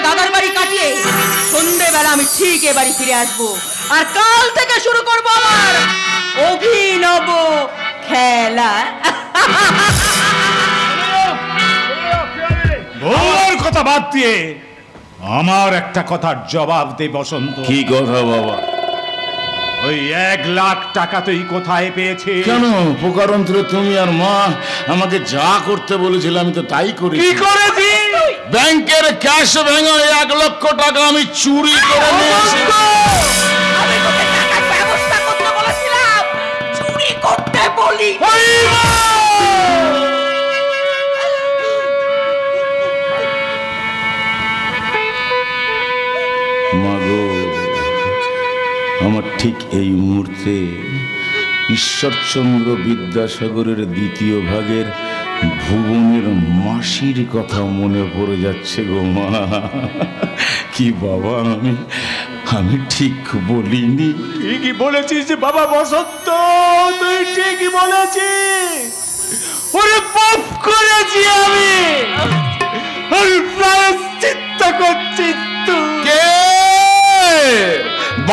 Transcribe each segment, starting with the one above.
দাদার বাড়ি কাটিয়ে সন্ধ্যেবেলা আমি ঠিক এ বাড়ি ফিরে আসবো। আর কাল থেকে শুরু করবো আমার অভিনব খেলা। ওর কথা বাদ দিয়ে আমার একটা কথার জবাব দে বসন্ত। কি কথা বাবা? ওই 1 লাখ টাকা তুই কোথায় পেয়েছিস? কেন প্রকারান্তরে তুমি আর মা আমাকে যা করতে বলেছিলে আমি তো তাই করি। কি করেছি? ব্যাংকের ক্যাশ ভেঙে 1 লক্ষ টাকা আমি চুরি করে নিয়েছি। আমি তোকে টাকার ব্যবস্থা করতে বলেছিলাম, চুরি করতে বলি। মাগো, আমার ঠিক এই মুহূর্তে ঈশ্বরচন্দ্র বিদ্যাসাগরের 2য় ভাগের ভুবনের মাসির কথা মনে পড়ে যাচ্ছে গো মা। কি বাবা, আমি ঠিক বলিনি? ঠিকই বলেছিস বাবা বসন্ত, তুই ঠিকই বলেছিস। ওরে পাপ করেছি আমি, প্রায়শ্চিত্ত করছিস তুই। কে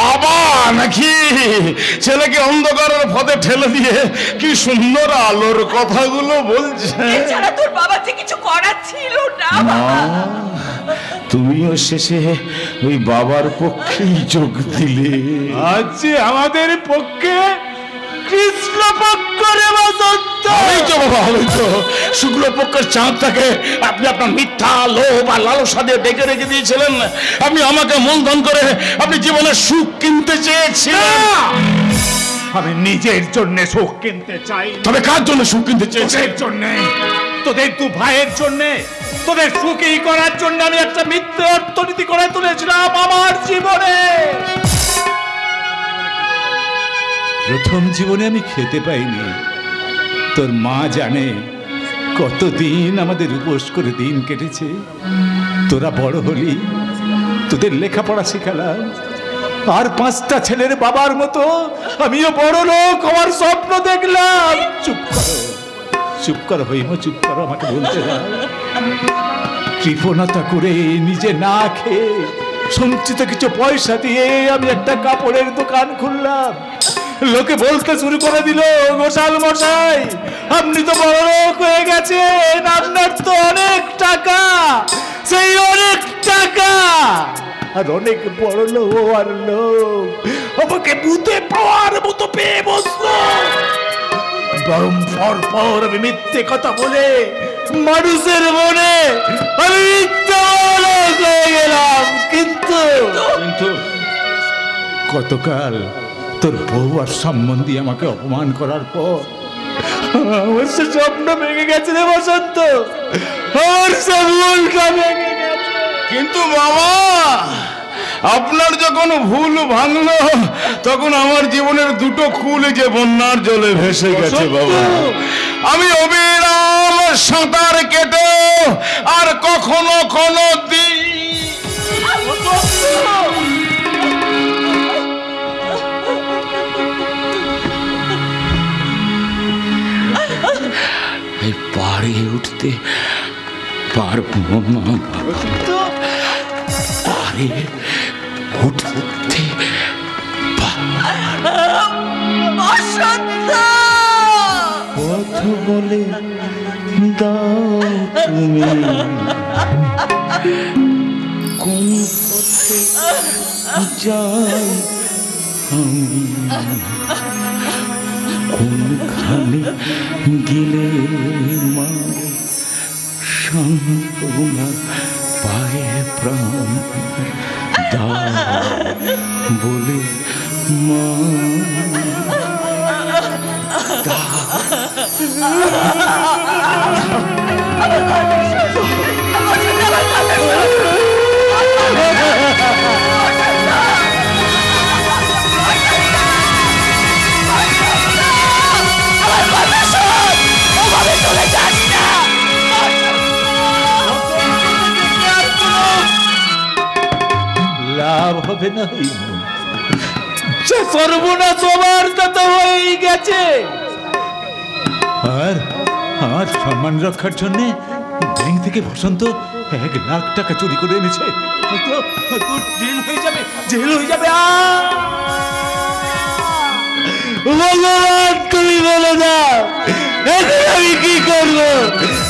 বাবা নাকি ছেলেকে অন্ধকারের পথে ঠেলে দিয়ে কি সুন্দর আলোর কথাগুলো বলছে। এছাড়া তোর বাবা যে কিছু করার ছিল না। তুমিও শেষে ওই বাবার পক্ষেই যোগ দিলে। আজ আমাদের পক্ষে কৃষ্ণ পক্ষ রে বসন্ত। আমি তো বাবা, আমি তো শুক্ল পক্ষের চাঁদটাকে আপনি আপনার মিথ্যা লোভ আর লালসা দিয়ে ডেকে রেখে দিয়েছিলেন। আপনি আমাকে মূলধন করে আপনি জীবনের সুখ কিনতে চেয়েছিলেন। আমি নিজের জন্য সুখ কিনতে চাই। তবে কার জন্য সুখ কিনতে চেয়েছেন? তোদের জন্য, তোদের 2 ভাইয়ের জন্য, তোদের সুখী করার জন্য আমি একটা মিথ্যে অর্থনীতি করে তুলেছিলাম আমার জীবনে। প্রথম জীবনে আমি খেতে পাইনি। তোর মা জানে কতদিন আমাদের উপোস করে দিন কেটেছে। তোরা বড় হলি, তোদের লেখাপড়া শেখালাম, আর 5টা ছেলের বাবার মতো আমিও বড় লোক হওয়ার স্বপ্ন দেখলাম। চুপ করো, চুপ করো হইম, চুপ করো, আমাকে বলতে দাও। কৃপণতা করে নিজে না খেয়ে সঞ্চিত কিছু পয়সা দিয়ে আমি একটা কাপড়ের দোকান খুললাম। লোকে বলতে শুরু করে দিল, গোসাল মশাই আপনি তো বড় লোক হয়ে গেছেন, আপনার তো অনেক টাকা। সেই অনেক টাকা আর অনেক বড় লোক আর লোক আমাকে বুঝে পাওয়ার মতো পেয়ে বসলো। বরং পর আমি মিথ্যে কথা বলে মানুষের মনে আমি মিথ্যা লোক হয়ে গেলাম। কিন্তু গতকাল তোর বউ আর সম্বন্ধী আমাকে অপমান করার পর আমার সে স্বপ্ন ভেঙে গেছে রে বসন্ত, আমার সে ভুলটা ভেঙে গেছে। কিন্তু বাবা, আপনার যখন ভুল ভাঙলো তখন আমার জীবনের 2টো কুল যে বন্যার জলে ভেসে গেছে বাবা। আমি অবিরাম সাঁতার কেটে আর কখনো কোনো দিন পাড়ে উঠতে পারবো না, পাড়ে উঠতে পথ বলে দাও তুমি কোন পথে যাই আমি, কোনখানে গেলে মা সান্ত্বনা পায়ে প্রাণ দাও বলে মা। লাভ হবে না, সর্বনাশ সবার তো হয়ে গেছে। আর আমার সম্মান রক্ষার জন্য ব্যাংক থেকে বসন্ত 1 লাখ টাকা চুরি করে এনেছে। হয়তো জেল হয়ে যাবে, জেল হয়ে যাবে। ভগবান তুমি বলে দাও, এখন আমি কি করবো?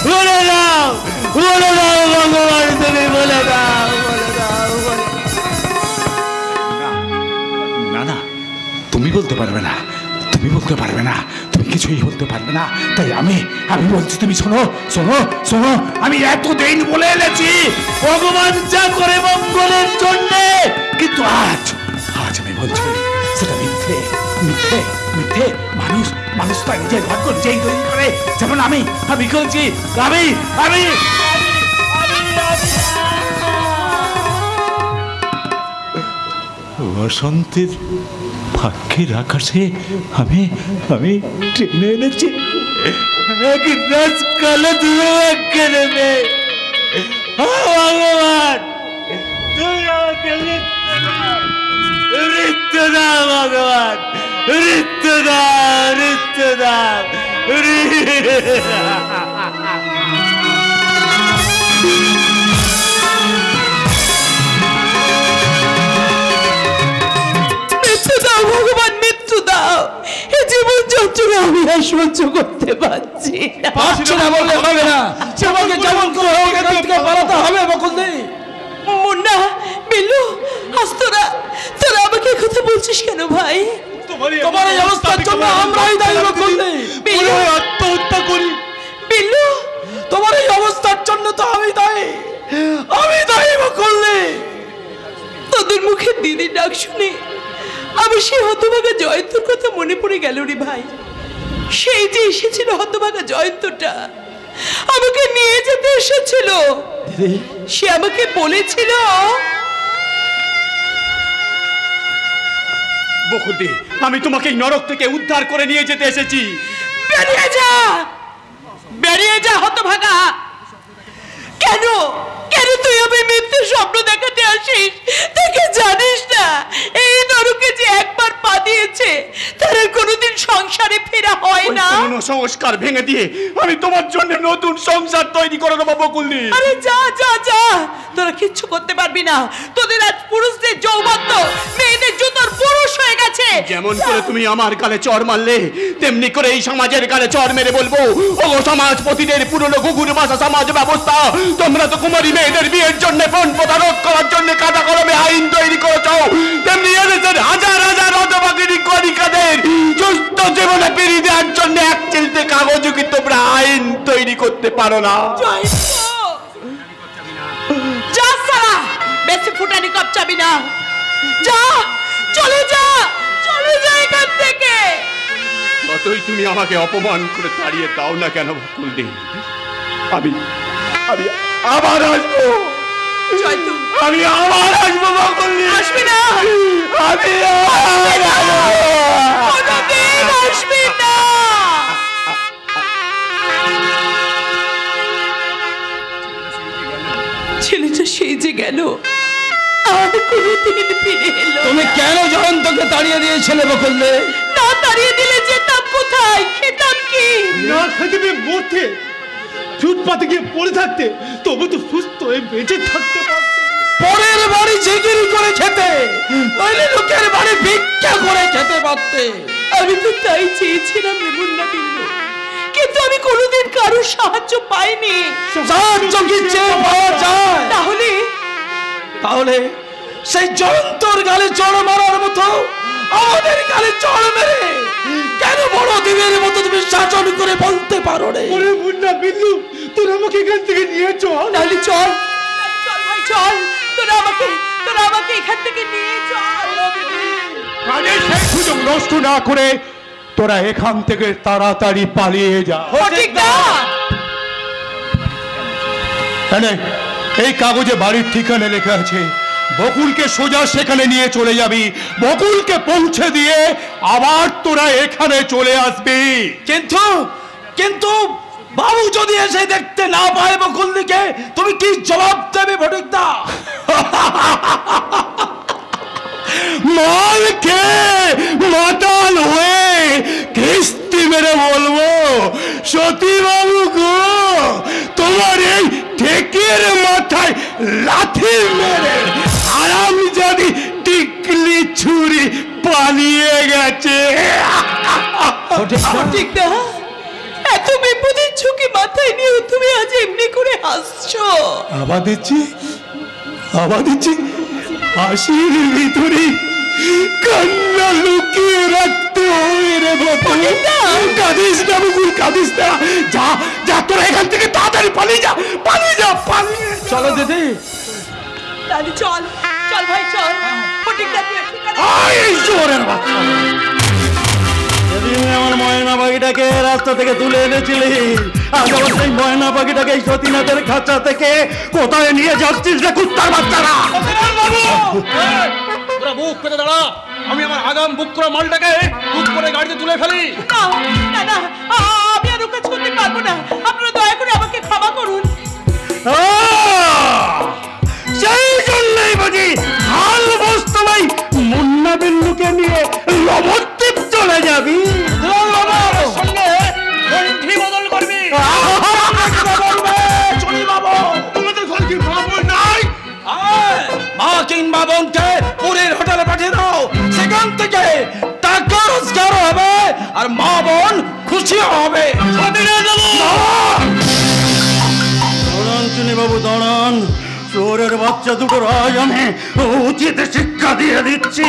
বলে দাও, বলে দাও ভগবান, তুমি বলে দাও, বলে দাও। না না, তুমি বলতে পারবে না, তুমি বলতে পারবে না, তুমি কিছুই বলতে পারবে না। তাই আমি বলছি, তুমি শোনো শোনো শোনো, আমি এতদিন বলে এনেছি ভগবান যা করে মঙ্গলের জন্য, কিন্তু আজ আমি বলছি সেটা মিথ্যে, মিথ্যে, মিথ্যে। মানুষ তো নিজের ভাগ্য নিজেই তৈরি করে। যেমন আমি বলছি, আমি বসন্তের ভাগ্যের আকাশে আমি ট্রেনে এনেছি এক রাজকালে দুর্ভাগ্যে নেবে। ভগবান তুমি আমাকে ঋতু দাও, ভগবান ঋতু দাও, ঋতু দাও। ভগবান মৃত্যু দাও, এ জীবন যন্ত্রণা আমি আর সহ্য করতে পারছি না। বললে হবে না, তোমাকে যেমন করে হোক এখান থেকে পালাতে হবে। বকুলদি, মুন্না, বিল্লু, আজ তোরা আমাকে কথা বলছিস কেন ভাই? তোমার এই অবস্থার জন্য আমরাই দায়ী। বকুলদি, আত্মহত্যা করি। বিল্লু, তোমার এই অবস্থার জন্য তো আমি দায়ী বকুলদি। তোদের মুখে দিদির ডাক শুনে আমি সেই হতভাগা জয়ন্তর কথা মনে পড়ে গেল রে ভাই। সেই যে এসেছিল হতভাগা জয়ন্তটা, আমাকে নিয়ে যেতে এসেছিল। সে আমাকে বলেছিল, বকুলদি, আমি তোমাকে এই নরক থেকে উদ্ধার করে নিয়ে যেতে এসেছি। বেরিয়ে যা হতভাগা। কেন তুই আমি মিথ্যে স্বপ্ন দেখাতে আসিস? তোকে জানিস না এই নরকে যে একবার পা দিয়েছে তার আর কোনোদিন সংসারে ফেরা হয় না। পুরনো সংস্কার ভেঙে দিয়ে আমি তোমার জন্য নতুন সংসার তৈরি করে দেবো বকুলদি। আরে যা যা যা, তোরা কিচ্ছু করতে পারবি না। তোদের আজ পুরুষদের যৌবত্ব মেয়েদের জুতোর পুরুষ হয়ে গেছে। যেমন করে তুমি আমার গালে চড় মারলে, তেমনি করে এই সমাজের গালে চড় মেরে বলবো, ও সমাজপতিদের পুরনো গুগুর ভাষা সমাজ ব্যবস্থা, তোমরা তো কুমারী মেয়েদের বিয়ের জন্য পণ প্রতারক করার জন্য কাদা কলমে আইন তৈরি করেছ। তেমনি এদেশের হাজার হাজার হতভাগিনী কণিকাদের সুস্থ জীবনে ফিরিয়ে দেওয়ার জন্য এক চিলতে কাগজও কি তোমরা আইন তৈরি করতে পারো না? যা সারা, বেশি ফুটানি কপচাবি না। যা, চলে যা এখান থেকে। যতই তুমি আমাকে অপমান করে তাড়িয়ে দাও না কেন বকুলদি, আমি আবার আসবো। আমি আবার আসবো বকুলদি। আসবি না, আমি কোনোদিন আসবি না। ছেলেটা সেই যে গেল, আর কোনোদিন ফিরে এলো। তুমি কেন জয়ন্তকে তাড়িয়ে দিয়েছিলে বকুলদি? না তাড়িয়ে দিলে যেতাম কোথায়, খেতাম কি? না থাকবে মরতে, ফুটপাতে গিয়ে পড়ে থাকতে, তবু তো সুস্থ হয়ে বেঁচে থাকতে পারতে। পরের বাড়ি জিগিরি করে খেতে, নইলে লোকের বাড়ি ভিক্ষা করে খেতে পারতে। আমি তো তাই চেয়েছিলাম রে মুন্না বিল্লু, কিন্তু আমি কোনোদিন কারোর সাহায্য পাইনি। সাহায্য কি চেয়ে পাওয়া যায়? তাহলে সেই জয়ন্তর গালে চড় মারার মতো আমাদের গালে চড় মেরে কেন বড় দেবের মতো তুমি শাসন করে বলতে পারো রে? ওরে মুন্না বিল্লু, তোর আমাকে এখান থেকে নিয়ে চল। তাহলে চল ভাই, চল। তোরা আমাকে এখান থেকে নিয়ে চল। কাজের সেই সুযোগ নষ্ট না করে তোরা এখান থেকে তাড়াতাড়ি পালিয়ে যা। ঠিক না? এই কাগজে বাড়ির ঠিকানা লেখা আছে। বকুলকে সোজা সেখানে নিয়ে চলে যাবি, বকুলকে পৌঁছে দিয়ে আবার তোরা এখানে চলে আসবি। কিন্তু বাবু যদি এসে দেখতে না পায় বকুলদিকে, তুমি কি জবাব দেবে ফটিকদা? মালকে মাতাল হয়ে কিস্তি মেরে বলবো, সতী বাবু গো, তোমার এই এর মাথায় লাথি মেরে আরাম যদি টিকলি ছুরি পালিয়ে গেছে। ঠিক না? এত বিপদের ঝুঁকি মাথায় নিয়ে তুমি আজ এমনি করে হাসছো। আবার দিচ্ছি হাসির ভিতরে কান্না লুকিয়ে রাখতে হয় রে বকুল। কাঁদিস না বকুল, কাঁদিস না। যা যা, তোরা এখান থেকে তাড়াতাড়ি পালিয়ে যা। চলো দিদি, তাহলে চল চল ভাই চল। ফটিক দা তুই ঠিকানা এই জোরের বাচ্চা। সেদিন আমার ময়না পাখিটাকে রাস্তা থেকে তুলে এনেছিলি, আজ আবার সেই ময়না পাখিটাকে এই সতীনাথের খাঁচা থেকে কোথায় নিয়ে যাচ্ছিস রে কুত্তার বাচ্চারা? তোরা বুক পেতে দাঁড়া, আমি আমার আগাম বুক করা মালটাকে বুক করে গাড়িতে তুলে ফেলি। না না, আমি আর ও কাজ করতে পারবো না। আপনারা দয়া করে আমাকে ক্ষমা করুন। সেই জন্যই বুঝি হাল বস্তু নাই মুন্না বিল্লুকে নিয়ে নবদ্বীপ চলে যাবি? সঙ্গে গন্ঠি বদল করবি। মা কিংবা বোনকে পুরীর হোটেলে পাঠিয়ে দাও, সেখান থেকে টাকা রোজগার হবে আর মা বোন খুশি হবে। দাঁড়ান চিনি বাবু দাঁড়ান, চোরের বাচ্চা দুটোর আজ আমি উচিত শিক্ষা দিয়ে দিচ্ছি।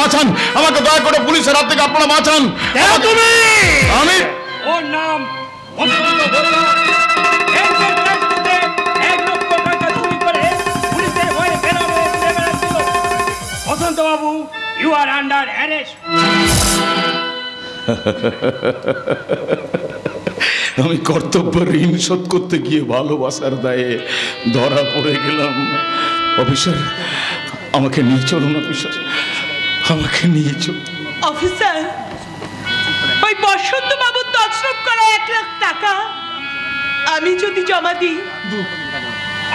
বাঁচান, আমাকে দয়া করে পুলিশের হাত থেকে আপনারা বাঁচান। তুমি আমি ওর নাম বসন্ত বড়ুয়া। এই যে ট্যাক্সিতে 1 লক্ষ টাকা চুরি করে পুলিশের ভয়ে বেরোবে বেড়াচ্ছিল। বসন্ত বাবু, ইউ আর আন্ডার অ্যারেস্ট। আমি কর্তব্য ঋণ শোধ করতে গিয়ে ভালোবাসার দায়ে ধরা পড়ে গেলাম। অফিসার, আমাকে নিয়ে চলুন। অফিসার, আমাকে নিয়ে চলুন। অফিসার, ওই বসন্ত বাবুর তছরূপ করা 1 লাখ টাকা আমি যদি জমা দিই?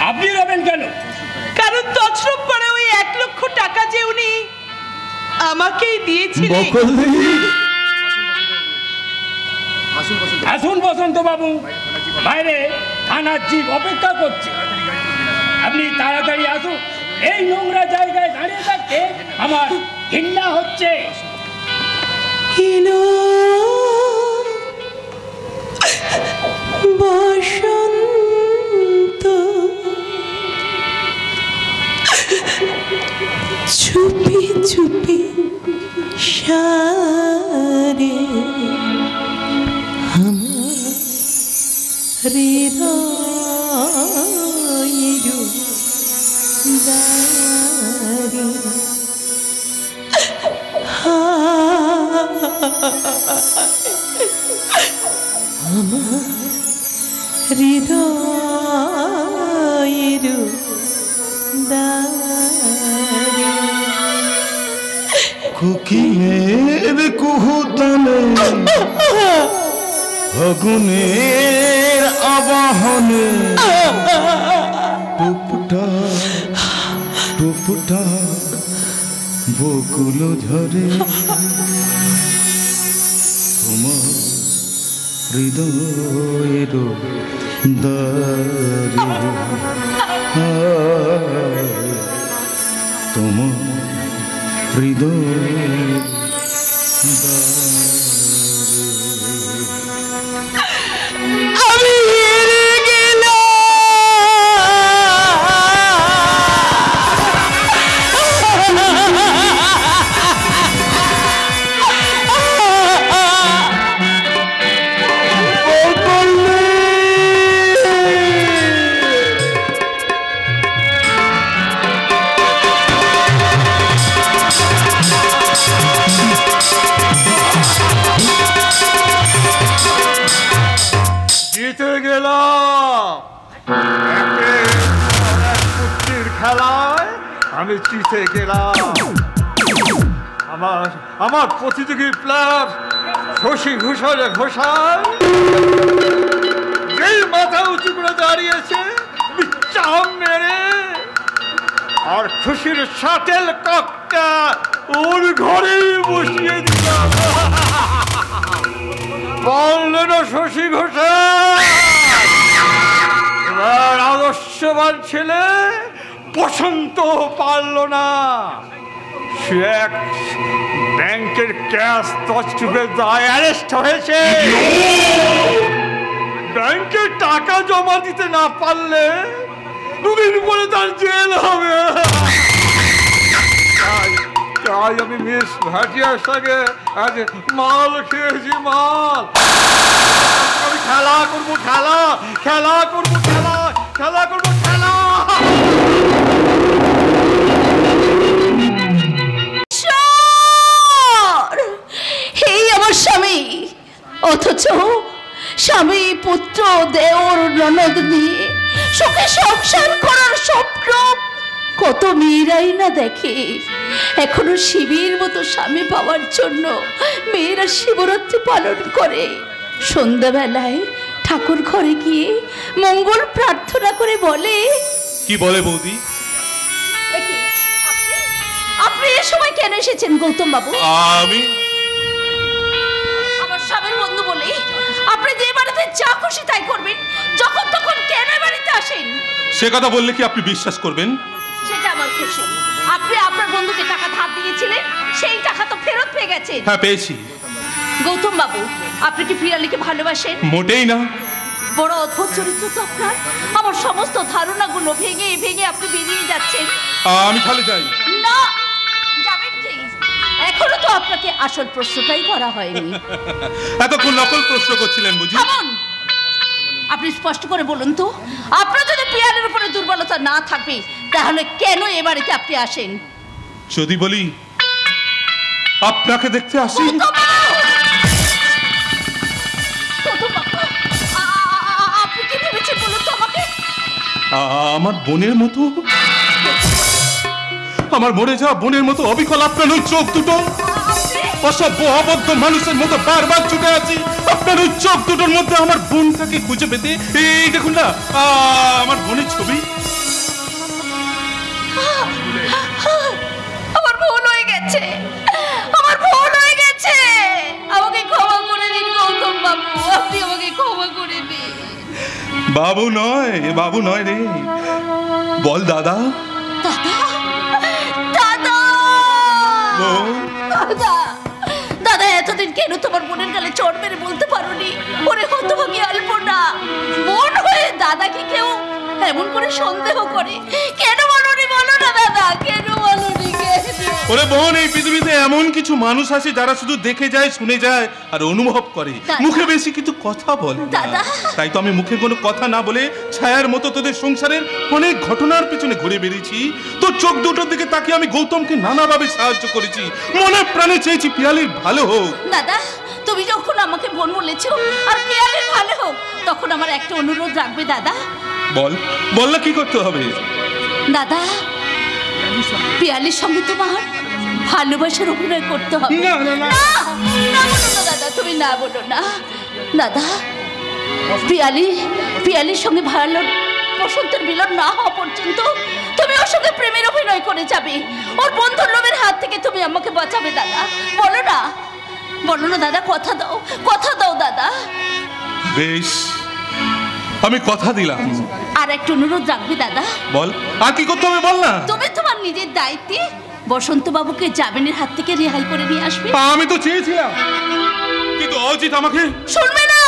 আপনি রবেন কেন? কারণ তছরূপ করা ওই 1 লক্ষ টাকা যে উনি আমাকেই দিয়েছিলেন। আসুন বসন্ত বাবু, বাইরে থানার জিপ অপেক্ষা করছে। আপনি তাড়াতাড়ি আসুন, এই নোংরা জায়গায় দাঁড়িয়ে থাকতে আমার ঘৃণা হচ্ছে। বসন্ত চুপি চুপি সারে আমার হৃদয়ের দ্বারে আমার হৃদয়ের দ্বারে কোকিলের কুহুতানে ফাগুনের আবাহনে টুপটা টুপটা বকুল ঝরে তোমার হৃদয়ের দ্বারে তোমার হৃদয়ের আমি হেরে গেলাম। জিতে গেলাম কুস্তির খেলায়, আমি জিতে গেলাম। আমার প্রতিযোগী প্লেয়ার শশী ঘোষালের ঘোষাল যেই মাথা উঁচু করে দাঁড়িয়েছে চাম মেরে আর খুশির শাটেল ককটা ওর ঘরে বসিয়ে দিলাম। বললেন না শশী ঘোষাল, এবার আদর্শবান ছেলে বসন্ত পারল না। সে এক ব্যাংকের ক্যাশ তছরূপে দায় অ্যারেস্ট হয়েছে। ব্যাংকে টাকা জমা দিতে না পারলে 2 দিন পরে তার জেল হবে। তাই আমি মিস ভাটিয়ার সঙ্গে আজ মাল খেয়েছি, মাল। আমি খেলা করবো, খেলা করবো, খেলা করবো। এই আমার স্বামী, অথচ স্বামী পুত্র দেওর ননদ নিয়ে সুখে সংসার করার স্বপ্ন কত মেয়েরাই না দেখে। এখনো শিবের মতো স্বামী পাওয়ার জন্য মেয়েরা শিবরাত্রি পালন করে। সন্ধ্যাবেলায় ঠাকুর ঘরে গিয়ে মঙ্গল প্রার্থনা করে বলে। কি বলে বৌদি? আপনি এ সময় কেন এসেছেন গৌতম বাবু? আমি আমার স্বামীর বন্ধু বলে আপনি যে বাড়িতে যা খুশি তাই করবেন, যখন তখন কেন বাড়িতে আসেন? সে কথা বললে কি আপনি বিশ্বাস করবেন? সেটা আমার খুশি। আপনি আপনার বন্ধুকে টাকা ধার দিয়েছিলেন, সেই টাকা তো ফেরত পেয়ে গেছেন। হ্যাঁ, পেয়েছি। গৌতম বাবু, আপনি কি পিয়ালিকে ভালোবাসেন? মোটেই না। বড় অদ্ভুত চরিত্র তো আপনার। আমার সমস্ত ধারণাগুলো ভেঙে ভেঙে আপনি বেরিয়ে যাচ্ছেন। আমি তাহলে যাই। না, যাবেন কি? এখনো তো আপনাকে আসল প্রশ্নটাই করা হয়নি। এতক্ষণ নকল প্রশ্ন করছিলেন বুঝি? থামুন, আপনি স্পষ্ট করে বলুন তো, আপনার যদি পিয়ালের উপরে দুর্বলতা না থাকবে তাহলে কেন এ বাড়িতে আপনি আসেন? যদি বলি আপনাকে দেখতে আসি। আপনি কি ভেবেছেন বলুন তো আমাকে? আমার বোনের মতো, আমার মরে যাওয়া বোনের মতো অবিকল আপনার ওই চোখ দুটো। অসভ্য অবদ্ধ মানুষের মতো বারবার ছুটে আছি আপনার ওই চোখ দুটোর মধ্যে আমার বোনটাকে খুঁজে পেতে। এই দেখুন না আমার বোনের ছবি। আমার ভুল হয়ে গেছে, আমার ভুল হয়ে গেছে। আমাকে ক্ষমা করে দিন গৌতম বাবু, আপনি আমাকে ক্ষমা করে দিন। বাবু নয়, বাবু নয় রে, বল দাদা। দাদা, দাদা, দাদা, দাদা, এতদিন কেন তোমার বোনের গালে চড় মেরে বলতে পারোনি? ওরে হতভাগী আলপনা, বোন হয়ে দাদাকে কেউ এমন করে সন্দেহ করে? কেন বলোনি? বলো না দাদা, কেন বলোনি? ওরে বোন, এই পৃথিবীতে এমন কিছু মানুষ আছে যারা শুধু দেখে যায়, শুনে যায় আর অনুভব করে, মুখে বেশি কিন্তু কথা বলে না। তাই তো আমি মুখে কোনো কথা না বলে ছায়ার মতো তোদের সংসারের অনেক ঘটনার পেছনে ঘুরে বেরিয়েছি। তোর চোখ দুটোর দিকে তাকিয়ে আমি গৌতমকে নানাভাবে সাহায্য করেছি, মনে প্রাণে চেয়েছি পিয়ালির ভালো হোক। দাদা, তুমি যখন আমাকে বোন বলেছো আর পিয়ালির ভালো হোক, তখন আমার একটা অনুরোধ রাখবে দাদা। বল, বললে কি করতে হবে? দাদা, পিয়ালির সঙ্গে তোমার ভালোবাসার অভিনয় করতে হবে। না না না, না বলো না দাদা, তুমি না বলো না দাদা। পিয়ালির সঙ্গে ভালো বসন্তের মিলন না হওয়া পর্যন্ত তুমি ওর সঙ্গে প্রেমের অভিনয় করে যাবে। ওর বন্ধুর লোভের হাত থেকে তুমি আমাকে বাঁচাবে দাদা। বলো না, বলো না দাদা, কথা দাও, কথা দাও দাদা। বেশ, আমি কথা দিলাম। আর একটা অনুরোধ রাখবি দাদা। বল, আর কি করতে হবে বল না। তুমি তোমার নিজের দায়িত্বে বসন্ত বাবুকে জামিনের হাত থেকে রেহাই করে নিয়ে আসবে। আমি তো চেয়েছিলাম, কিন্তু অজিত আমাকে শুনবে না,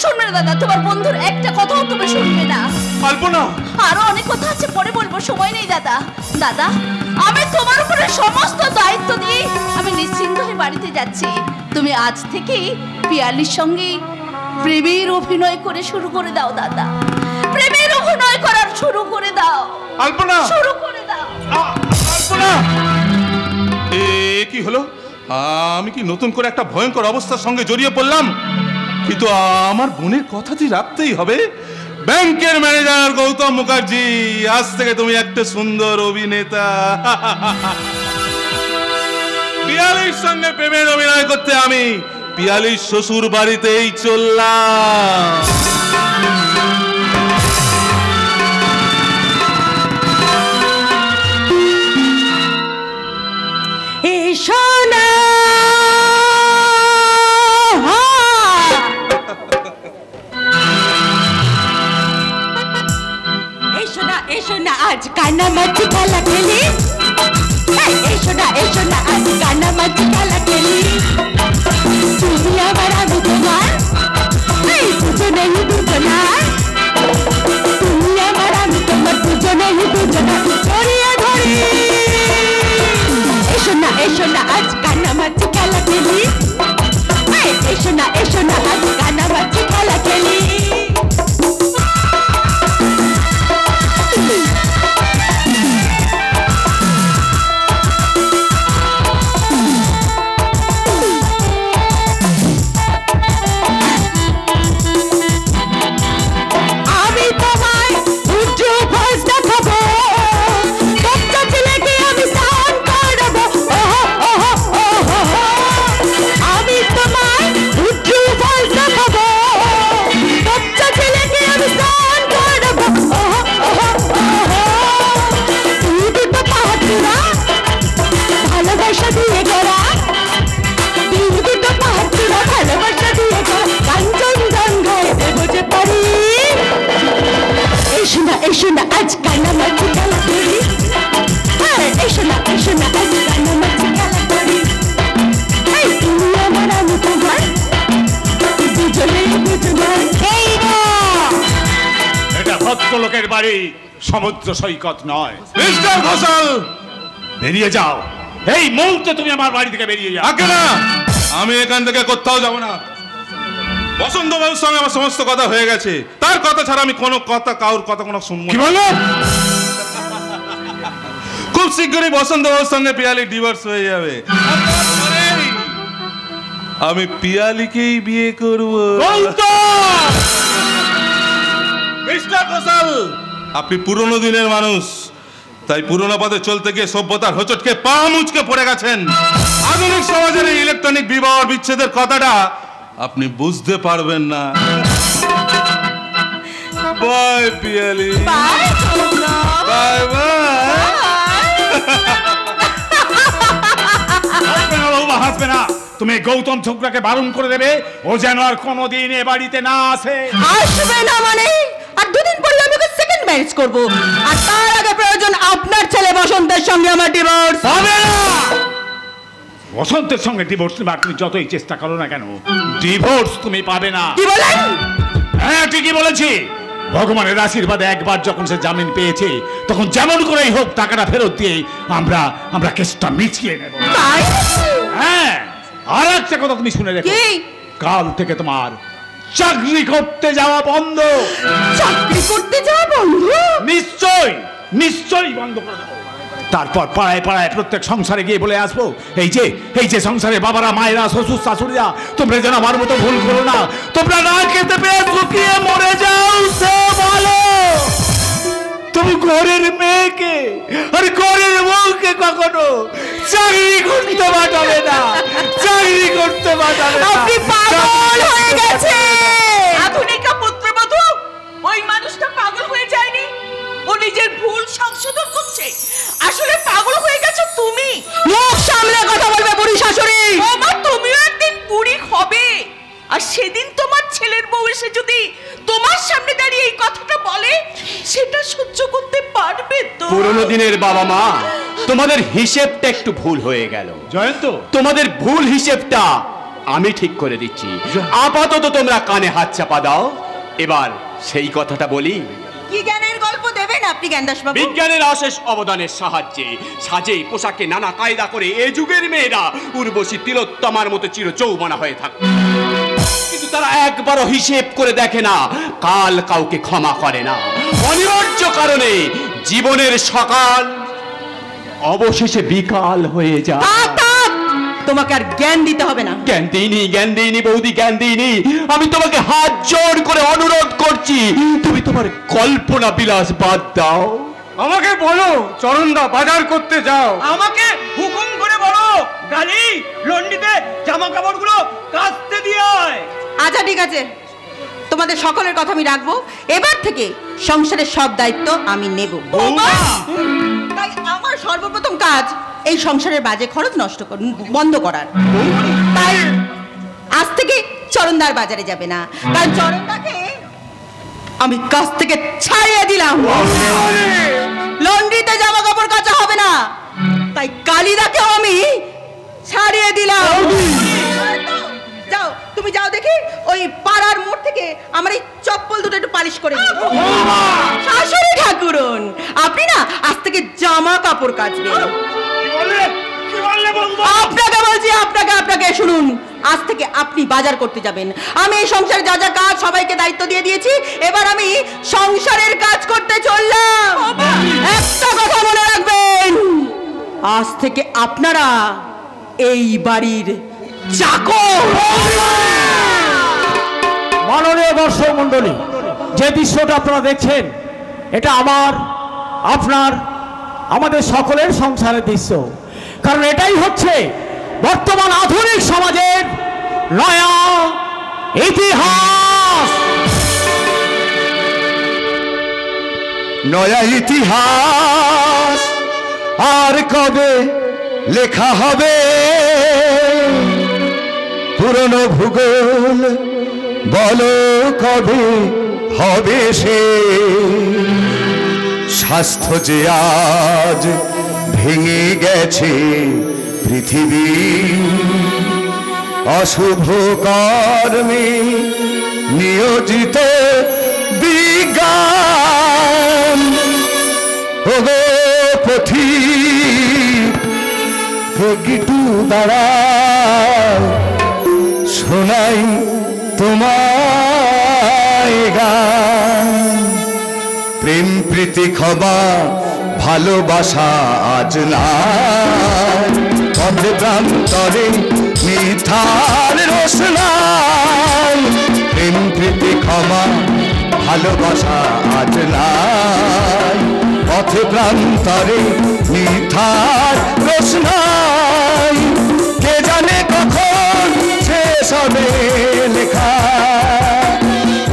শুনবে না দাদা। তোমার বন্ধুর একটা কথাও তুমি শুনবে না। আলপনা, আরো অনেক কথা আছে, পরে বলবো, সময় নেই দাদা। দাদা, আমি তোমার উপরে সমস্ত দায়িত্ব দিয়ে আমি নিশ্চিন্ত হয়ে বাড়িতে যাচ্ছি। তুমি আজ থেকে পিয়ালির সঙ্গে প্রেমের অভিনয় করে শুরু করে দাও দাদা। প্রেমের অভিনয় করার শুরু করে দাও আলপনা, শুরু করে দাও। আলপনা, এ কি হলো? আমি কি নতুন করে একটা ভয়ঙ্কর অবস্থার সঙ্গে জড়িয়ে পড়লাম? কিন্তু আমার বোনের কথাটি রাখতেই হবে। ব্যাংকের ম্যানেজার গৌতম মুখার্জি, আজ থেকে তুমি একটা সুন্দর অভিনেতা। পিয়ালির সঙ্গে প্রেমের অভিনয় করতে আমি পিয়ালির শ্বশুর বাড়িতেই চললাম। এসো না এসো না আজ কানামাছি খেলা খেলি। এসো না আজ কানামাছি খেলা খেলি। তুমি আবার আমি তোমার দুজনেই দুজনার। তুমি আবার আমি তোমার দুজনেই দুজনার জড়িয়ে ধরি। এসো না আজ কানামাছি খেলা খেলি। এসো না আজ কানামাছি খেলা খেলি। এসো না আজ কানামাছি খেলা করি। এসো না আজ কানামাছি খেলা করি। তুমি আমার আমি তোমার দুজনেই দুজনার। এটা ভদ্রলোকের বাড়ি, সমুদ্র সৈকত নয়। মিস্টার ঘোষাল, বেরিয়ে যাও এই মুহূর্তে, তুমি আমার বাড়ি থেকে বেরিয়ে যাও। আগে না, আমি এখান থেকে কোথাও যাব না। বসন্ত বাবুর সঙ্গে আমার সমস্ত কথা হয়ে গেছে, তার কথা ছাড়া আমি কোনো কথা কাউর কথা কোনো শুনবো না। কি বলো? খুব শীঘ্রই বসন্ত বাবুর সঙ্গে পিয়ালি ডিভোর্স হয়ে যাবে। আমি পিয়ালিকেই বিয়ে করব। মিস্টার ঘোষাল, আপনি পুরনো দিনের মানুষ, তাই পুরনো পথে চলতে গিয়ে সভ্যতার হোঁচটকে পা মুচকে পড়ে গেছেন। আধুনিক সমাজের এই ইলেকট্রনিক বিবাহ বিচ্ছেদের কথাটা আপনি বুঝতে পারবেন না। Bye Piyali, bye bye. হাসবে না, তুমি গৌতম ছোকরাকে বারণ করে দেবে ও যেন আর কোনোদিন এ বাড়িতে না আসে। আসবে না মানে? আর দুদিন পরে আমি ওকে সেকেন্ড ম্যারেজ করব, আর তার আগে প্রয়োজন আপনার ছেলে বসন্তের সঙ্গে আমার ডিভোর্স হবে না। বসন্তের সঙ্গে ডিভোর্স নেবে তুমি যতই চেষ্টা করো না কেন, ডিভোর্স তুমি পাবে না। কি বলেন? হ্যাঁ ঠিকই বলেছি। ভগবানের আশীর্বাদে একবার যখন সে জামিন পেয়েছে, তখন যেমন করেই হোক টাকাটা ফেরত দিয়ে আমরা কেসটা মিটিয়ে নেব। হ্যাঁ, আর একটা কথা তুমি শুনে রেখো, কাল থেকে তোমার চাকরি করতে যাওয়া বন্ধ। চাকরি করতে যাওয়া বন্ধ? নিশ্চয়ই বন্ধ করে দেবো। তারপর পাড়ায় পাড়ায় প্রত্যেক সংসারে গিয়ে বলে আসবো, এই যে সংসারে বাবারা, মায়েরা, শ্বশুর শাশুড়িরা, তোমরা যেন আমার মতো ভুল করো না। তোমরা না খেতে পেয়ে শুকিয়ে মরে যাও। সে বলো তুমি ঘরের মেয়েকে আর ঘরের বউকে কখনো চাকরি করতে পাঠাবে না, চাকরি করতে পাঠাবে না। আপনি পাগল হয়ে গেছে। আধুনিকা পুত্রবধূ, ওই মানুষটা পাগল হয়ে যায়নি, ও নিজের ভুল সংশোধন করছে। আসলে পাগল হয়ে গেছো তুমি। মুখ সামলে কথা বলবে বুড়ি শাশুড়ি। বাবা, তুমিও একদিন বুড়ি হবে, আর সেদিন তোমার ছেলের বউ এসে যদি তোমার সামনে দাঁড়িয়ে এই কথাটা বলে, সেটা সহ্য করতে পারবে তো? পুরনো দিনের বাবা মা, তোমাদের হিসেবটা একটু ভুল হয়ে গেল। জয়ন্ত, তোমাদের ভুল হিসেবটা আমি ঠিক করে দিচ্ছি। আপাতত তোমরা কানে হাত চাপা দাও। এবার সেই কথাটা বলি। কি জ্ঞানের গল্প দেবেন আপনি জ্ঞানদাস বাবু? বিজ্ঞানের অশেষ অবদানের সাহায্যে সাজে পোশাকে নানা কায়দা করে এ যুগের মেয়েরা উর্বশী তিলোত্তমার মতো চির যৌবনা হয়ে থাকে, কিন্তু তারা একবারও হিসেব করে দেখে না, কাল কাউকে ক্ষমা করে না। অনিবার্য কারণে জীবনের সকাল অবশেষে বিকাল হয়ে যায়। তোমাকে আর জ্ঞান দিতে হবে না। জ্ঞান দিইনি বৌদি, জ্ঞান দিইনি। আমি তোমাকে হাত জোড় করে অনুরোধ করছি, তুমি তোমার কল্পনা বিলাস বাদ দাও। আমাকে বলো চরণদা বাজার করতে যাও। আমাকে হুকুম করে বলো গালি লন্ডিতে জামা কাপড়গুলো কাচতে দিয়ে আয়। আচ্ছা ঠিক আছে, তোমাদের সকলের কথা আমি রাখবো। এবার থেকে সংসারের সব দায়িত্ব আমি নেব। তাই আমার সর্বপ্রথম কাজ এই সংসারের বাজে খরচ বন্ধ করার। তাই আজ থেকে চরণদার বাজারে যাবে না, কারণ চরণদাকে আমি কাছ থেকে ছাড়িয়ে দিলাম। লন্ড্রিতে জামা কাপড় কাচা হবে না, তাই কালিদাকেও আমি ছাড়িয়ে দিলাম। যাও, তুমি যাও দেখি ওই পাড়ার মোড় থেকে আমার এই চপ্পল দুটো একটু পালিশ করে দিও। শাশুড়ি ঠাকুরন, আপনি না আজ থেকে জামা কাপড় কাচবেন। আপনাকে বলছি, আপনাকে শুনুন, আজ থেকে আপনি বাজার করতে যাবেন। আমি এই সংসারে যা যা কাজ সবাইকে দায়িত্ব দিয়ে দিয়েছি, এবার আমি সংসারের কাজ করতে চললাম। একটা কথা মনে রাখবেন, আজ থেকে আপনারা এই বাড়ির চাকর। মাননীয় দর্শক মণ্ডলী, যে দৃশ্যটা আপনারা দেখছেন, এটা আমার, আপনার, আমাদের সকলের সংসারের দৃশ্য। কারণ এটাই হচ্ছে বর্তমান আধুনিক সমাজের নয়া ইতিহাস। নয়া ইতিহাস আর কবে লেখা হবে? পুরনো ভূগোল বলো কবে হবে সে? স্বাস্থ্য যে আজ ভেঙে গেছে পৃথিবী, অশুভ কর্মে নিয়োজিত বিজ্ঞান। ওগো পথিক, একটু দাঁড়াও, শোনাই তোমায় গান। প্রেম প্রীতি ক্ষমা ভালোবাসা আজ নাই, পথে প্রান্তরে মিথার রোশনাই। প্রেম প্রীতি ক্ষমা ভালোবাসা আজ নাই, পথে প্রান্তরে মিথার রোশনাই। কে জানে কখন শেষ হবে লেখা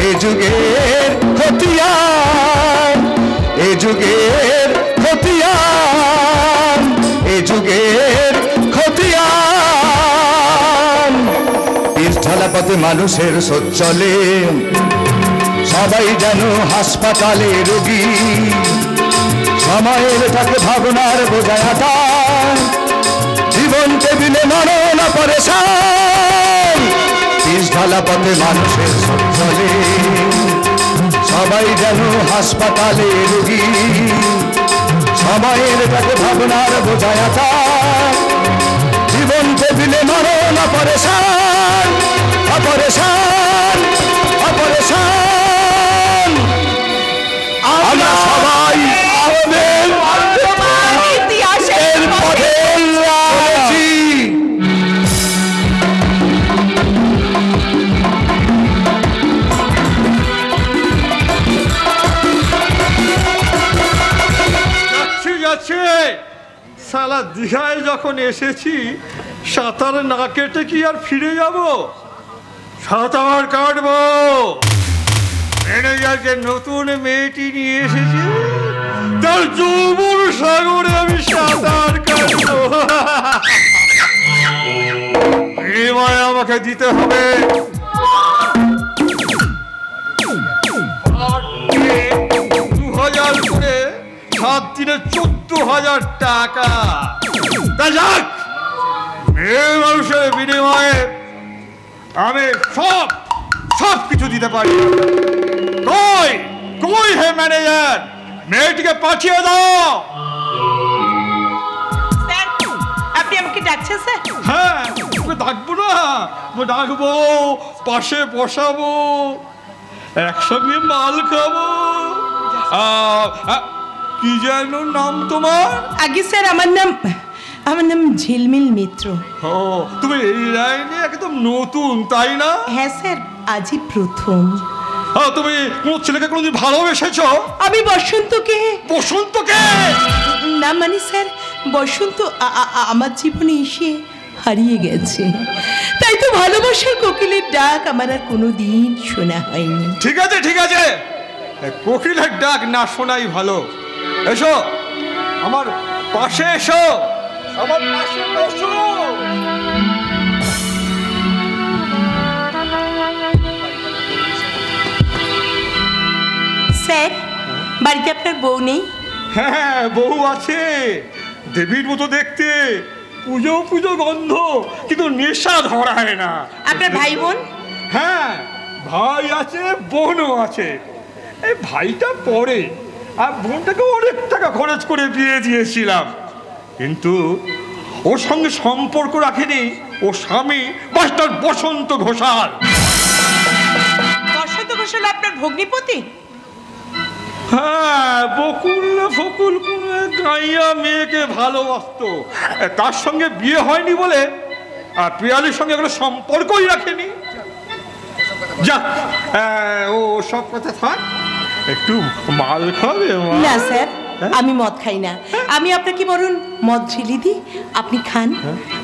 এ যুগের খতিয়ান, এ যুগের খতিয়ান, এ যুগের খতিয়ান। পীরঢালা পথে মানুষের সচ্চলে, সবাই যেন হাসপাতালে রোগী। সময়ের তাকে ভাবনার বোঝায় আটান, জীবন টেবিলে মরণ পরেশান। পীরঢালা পথে মানুষের সচ্চলে, সবাই যেন হাসপাতালে রোগী। সময়ের তাকে ভাবনার বোঝায় আটান, জীবন টেবিলে মরণ পরেশান, অপরেশান, অপরেশান। আমরা সবাই আমাদের ইতিহাসের পথে চলেছি। যাচ্ছে সালা দীঘায় যখন এসেছি, সাঁতার না কেটে কি আর ফিরে যাব? সাঁতার কাটবো। ম্যানেজারকে নতুন মেয়েটি নিয়ে এসেছি, তার যৌবন সাগরে আমি সাঁতার কাটবো। বিনিময়ে আমাকে দিতে হবে 2000 করে, 7 দিনে 14,000 টাকা। তা যাক, মেয়ে মানুষের বিনিময়ে আমি সব কিছু দিতে পারি। কই কই হে ম্যানেজার, মেয়েটিকে পাঠিয়ে দাও। আপনি আমাকে ডাকছেন স্যার? হ্যাঁ, ওকে ডাকবো না, ডাকবো, পাশে বসাবো, একসঙ্গে মাল খাবো। কি যেন নাম তোমার? আগে স্যার আমার নাম ঝিলমিল মিত্র। ও, তুমি এই লাইনে একদম নতুন তাই না? হ্যাঁ স্যার, আজই প্রথম। তুমি কোন ছেলেকে কোনোদিন ভালোবেসেছ? আমি বসন্তকে। বসন্তকে? না মানে স্যার, বসন্ত আমার জীবনে এসে হারিয়ে গেছে, তাই তো ভালোবাসার কোকিলের ডাক আমার আর কোনোদিন শোনা হয়নি। ঠিক আছে ঠিক আছে, কোকিলের ডাক না শোনাই ভালো। এসো আমার পাশে, এসো আমার পাশে বসো। স্যার, বাড়িতে আপনার বউ নেই? হ্যাঁ, বউ আছে, দেবীর মতো দেখতে, পুজো পুজো গন্ধ, কিন্তু নেশা ধরায় না। আপনার ভাই বোন? হ্যাঁ, ভাই আছে, বোনও আছে। এই ভাইটা পরে, আর বোনটাকে অনেক টাকা খরচ করে বিয়ে দিয়েছিলাম, কিন্তু ওর সঙ্গে সম্পর্ক রাখেনি ও স্বামী মাস্টার বসন্ত ঘোষাল। বসন্ত ঘোষাল আপনার ভগ্নিপতি? হ্যাঁ, বকুল না ফকুল কোন গাইয়া মেয়েকে ভালোবাসতো, তার সঙ্গে বিয়ে হয়নি বলে আর পিয়ালির সঙ্গে কোনো সম্পর্কই রাখেনি। যাক, ও সব কথা থাক, একটু মাল খাবে? না স্যার, আমি মদ খাই না। আমি আপনাকে বরং মদ ঢেলে দিই, আপনি খান।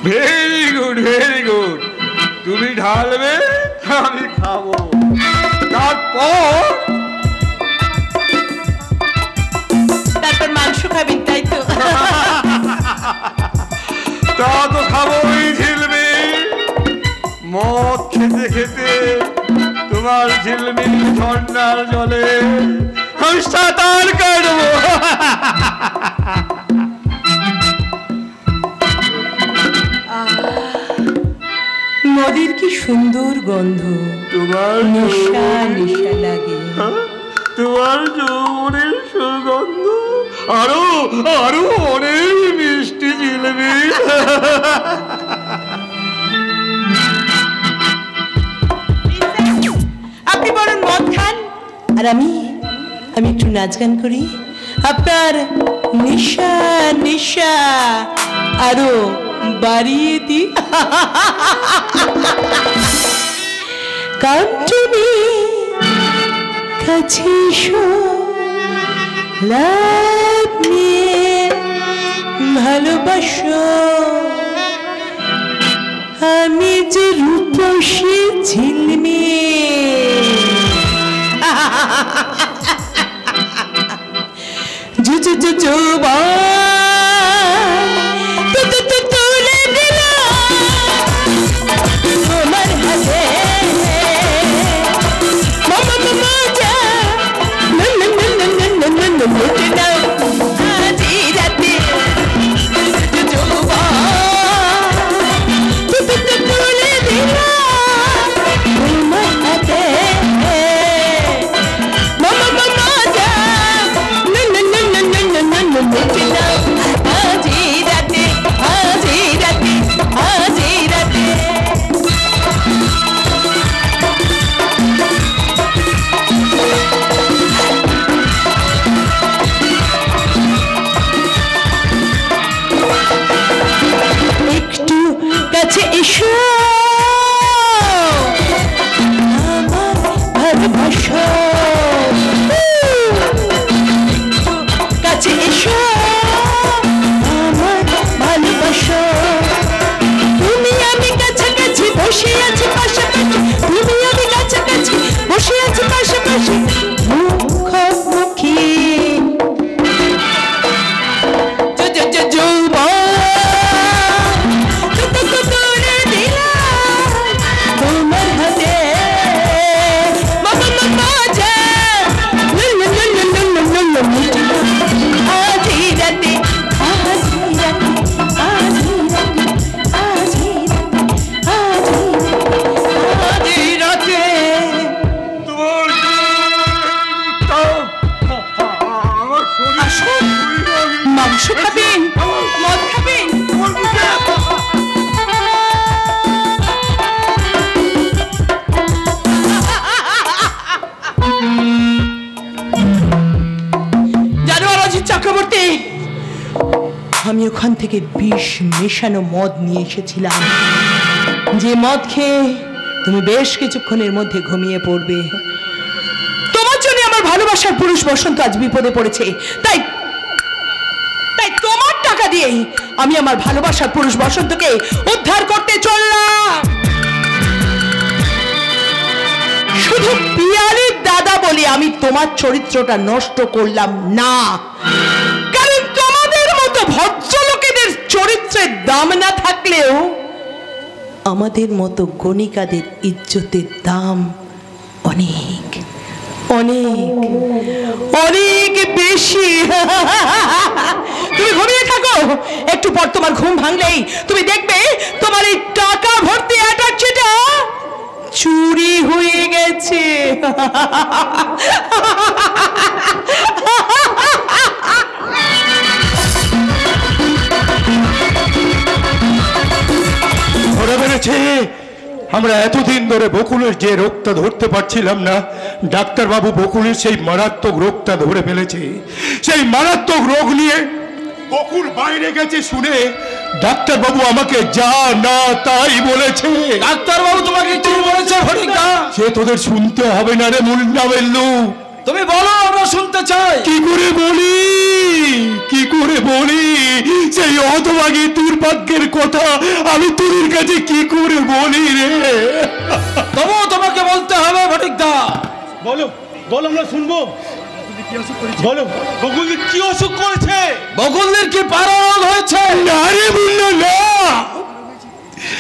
Very good, very good. তুমি ঢালবে, আমি খাবো, তারপর মাংস খাবেন, তাই তো? তা তো খাবোই ঝিলমি। মদ খেতে খেতে তোমার ঝিলমি ঝর্ণার জলে আমি সাঁতার কাটবো। নদীর কি সুন্দর গন্ধ, তোমার নেশা নেশা লাগে। তোমার যৌবনের সুগন্ধ আরো আরো অনেক মিষ্টি জিলেবি। আপনি বরং মদ খান, আর আমি একটু নাচ গান করি, আপনার নেশা নেশা আরো বাড়িয়ে দিই। কাঞ্চনী কাছে এসো, লাভ নিয়ে ভালোবাসো, আমি যে রূপসী ঝিলমি। তুলে দিলাম তোমার হাতে, মাংস খাবেন, মদ খাবেন? জানো অজিত চক্রবর্তী, আমি ওখান থেকে বিষ মেশানো মদ নিয়ে এসেছিলাম, যে মদ খেয়ে তুমি বেশ কিছুক্ষণের মধ্যে ঘুমিয়ে পড়বে। তোমার জন্য আমার ভালোবাসার পুরুষ বসন্ত আজ বিপদে পড়েছে, তাই তোমার টাকা টাকা দিয়েই আমি আমার ভালোবাসার পুরুষ বসন্তকে উদ্ধার করতে চললাম। শুধু পিয়ালির দাদা বলে আমি তোমার চরিত্রটা নষ্ট করলাম না, কারণ তোমাদের মতো ভদ্রলোকেদের চরিত্রের দাম না থাকলেও আমাদের মতো গণিকাদের ইজ্জতের দাম অনেক অনেক অনেক বেশি। তুমি ঘুমিয়ে থাকো, একটু পর তোমার ঘুম ভাঙলেই তুমি দেখবে তোমার এই টাকা ভর্তি অ্যাটাচিটা চুরি হয়ে গেছে। ধরে বেড়েছে। আমরা এতদিন ধরে বকুলের যে রোগটা ধরতে পারছিলাম না, ডাক্তারবাবু বকুলের সেই মারাত্মক রোগটা ধরে ফেলেছে। সেই মারাত্মক রোগ নিয়ে বকুল বাইরে গেছে শুনে ডাক্তারবাবু আমাকে যা না তাই বলেছে। ডাক্তারবাবু তোমাকে কি বলেছে ফটিকদা? সে তোদের শুনতে হবে না রে মুন্ডা বেল্লু। তুমি বলো, আমরা শুনতে চাই। কি করে বলি সেই হতভাগী দুর্ভাগ্যের কথা আমি তোর কাছে কি করে বলি রে? তবুও তোমাকে বলতে হবে ফটিকদা। বলো বলো, আমরা শুনবো। বলো বকুলদের কি অসুখ করেছে? বকুলদের কি পারা রোগ হয়েছে? না রে মুন্ডা না।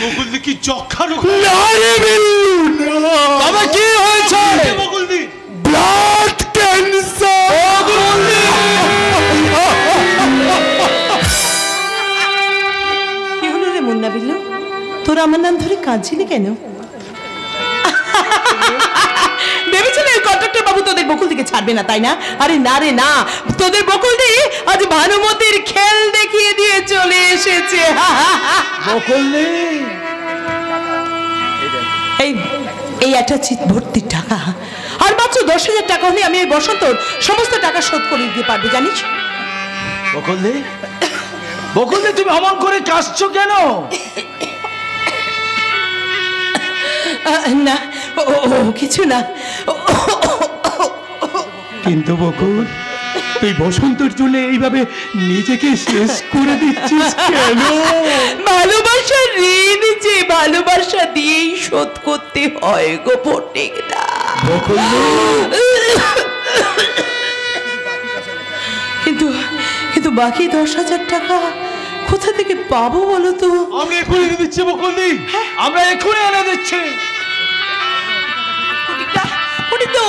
বকুলদের কি যক্ষা রোগ? না রে বেল্লু না। তবে কি হয়েছে? বকুলদের ব্লাড ক্যান্সার। কি হলো রে মুন্না বিল্লু, তোর আমার নাম ধরে কাঁদছিলি কেন? ভেবেছিল এই কন্ট্রাক্টর বাবু তোদের বকুল দিকে ছাড়বে না, তাই না? আরে না রে না, তোদের বকুল দি আজ ভানুমতির খেল দেখিয়ে দিয়ে চলে এসেছে। বকুলদি এই একটা চিত ভর্তি টাকা, আর মাত্র 10,000 টাকা হলে আমি এই বসন্তর সমস্ত টাকা শোধ করে দিতে পারবো, জানিস? বকুলদি, বকুলদি তুমি অমন করে কাঁদছো কেন? না কিছু না। কিন্তু বকুল, তুই বসন্তের জন্য এইভাবে নিজেকে শেষ করে দিচ্ছিস কেন? ভালোবাসার ঋণ যে ভালোবাসা দিয়েই শোধ করতে হয় গো ফটিকদা। কিন্তু বাকি 10,000 টাকা কোথা থেকে পাবো বলো তো? আমরা এখনই এনে দিচ্ছি বকুলদি, আমরা এক্ষুনি এনে দিচ্ছি। ফটিকদা,